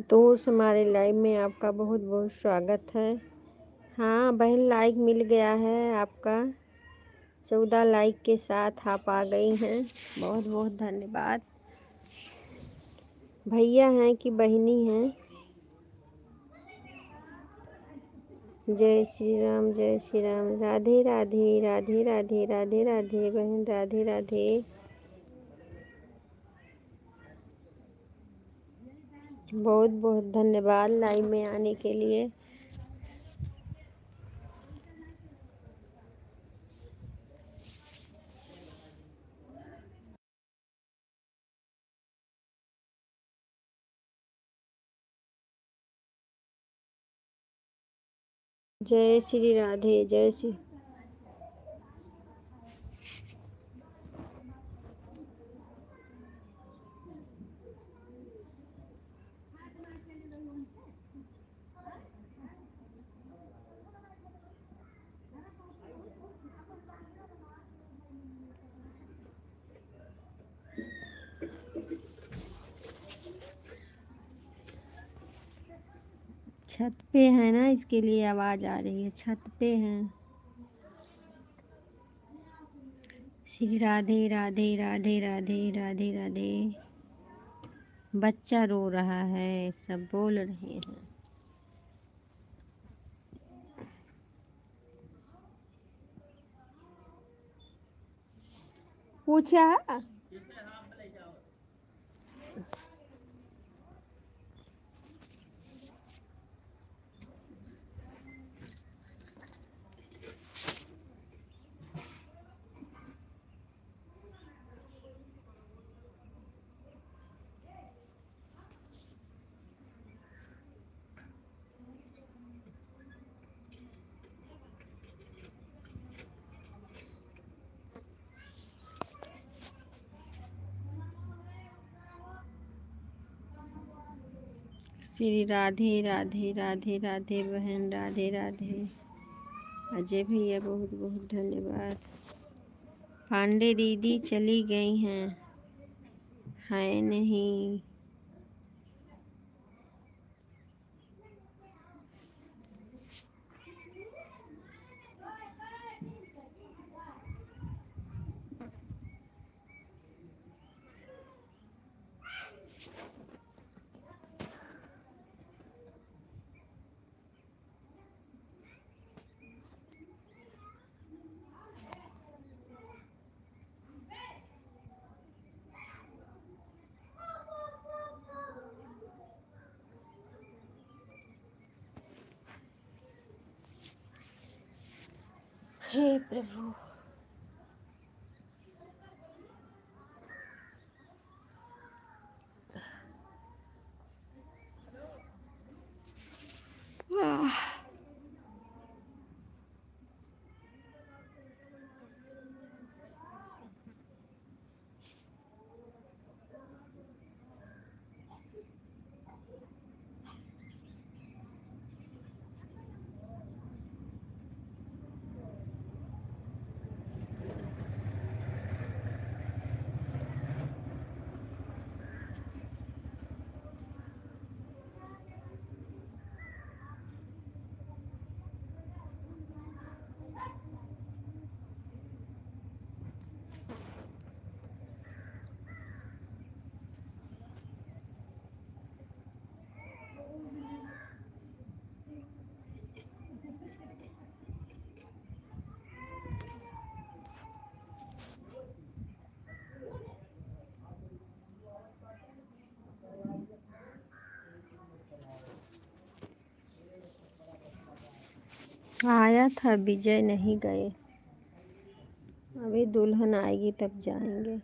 संतोष, हमारे लाइव में आपका बहुत बहुत स्वागत है। हाँ बहन, लाइक मिल गया है आपका, 14 लाइक के साथ आप आ गई हैं, बहुत बहुत धन्यवाद। भैया हैं कि बहनी हैं? जय श्री राम, जय श्री राम। राधे राधे, राधे राधे, राधे राधे बहन, राधे राधे। बहुत बहुत धन्यवाद लाइव में आने के लिए। जय श्री राधे, जय श्री। छत पे है ना, इसके लिए आवाज़ आ रही है, छत पे हैं। श्री राधे राधे, राधे राधे, राधे राधे। बच्चा रो रहा है, सब बोल रहे हैं। पूछा श्री राधे राधे, राधे राधे बहन, राधे राधे। अजय भैया बहुत बहुत धन्यवाद। पांडे दीदी चली गई हैं, है नहीं। हे प्रभु। आया था विजय, नहीं गए, अभी दुल्हन आएगी तब जाएंगे।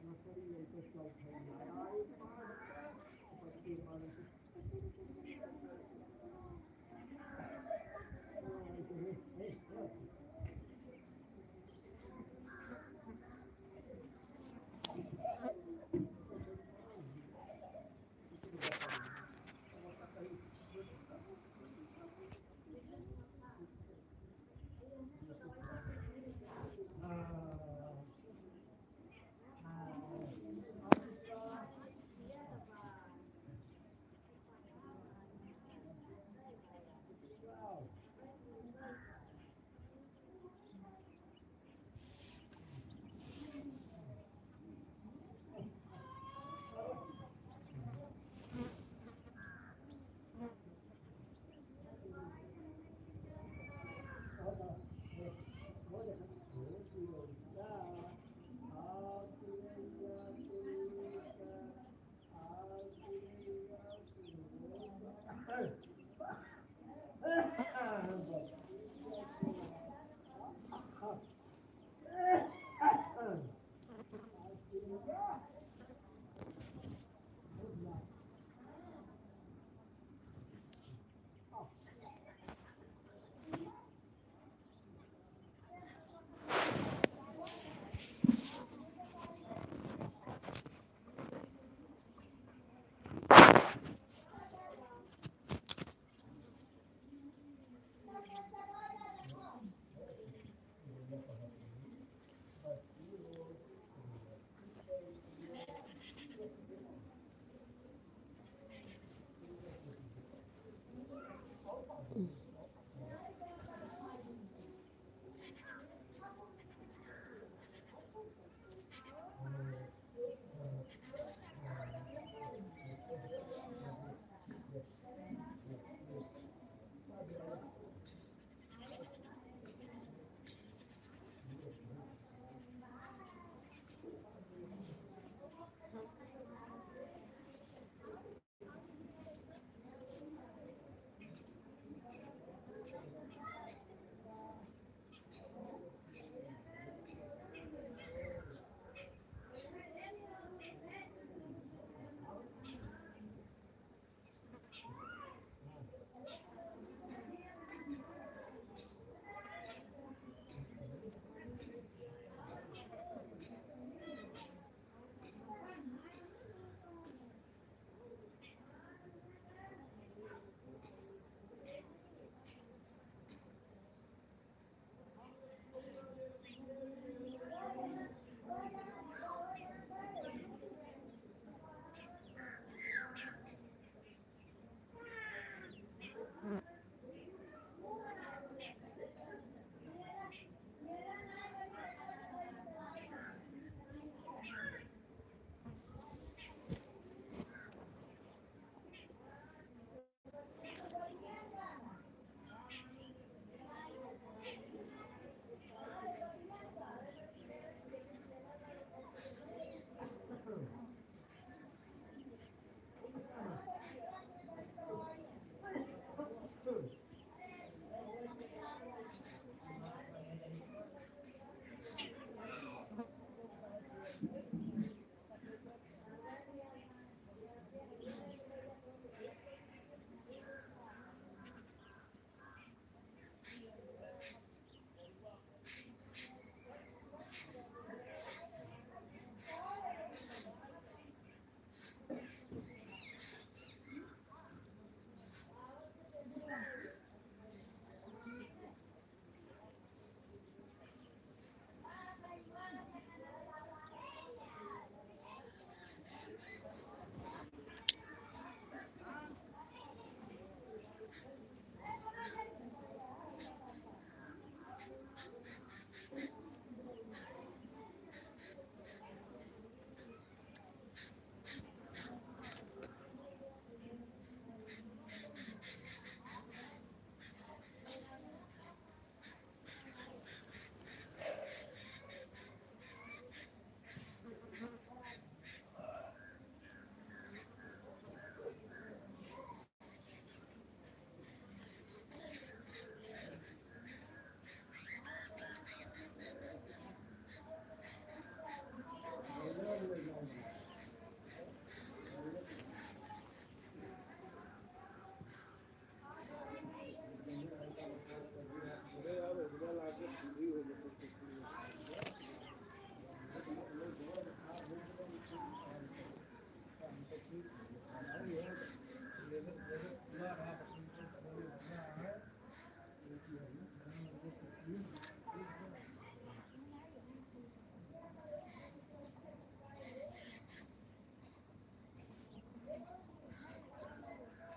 मछली लइके चल खइया आई पार बच्चे पालन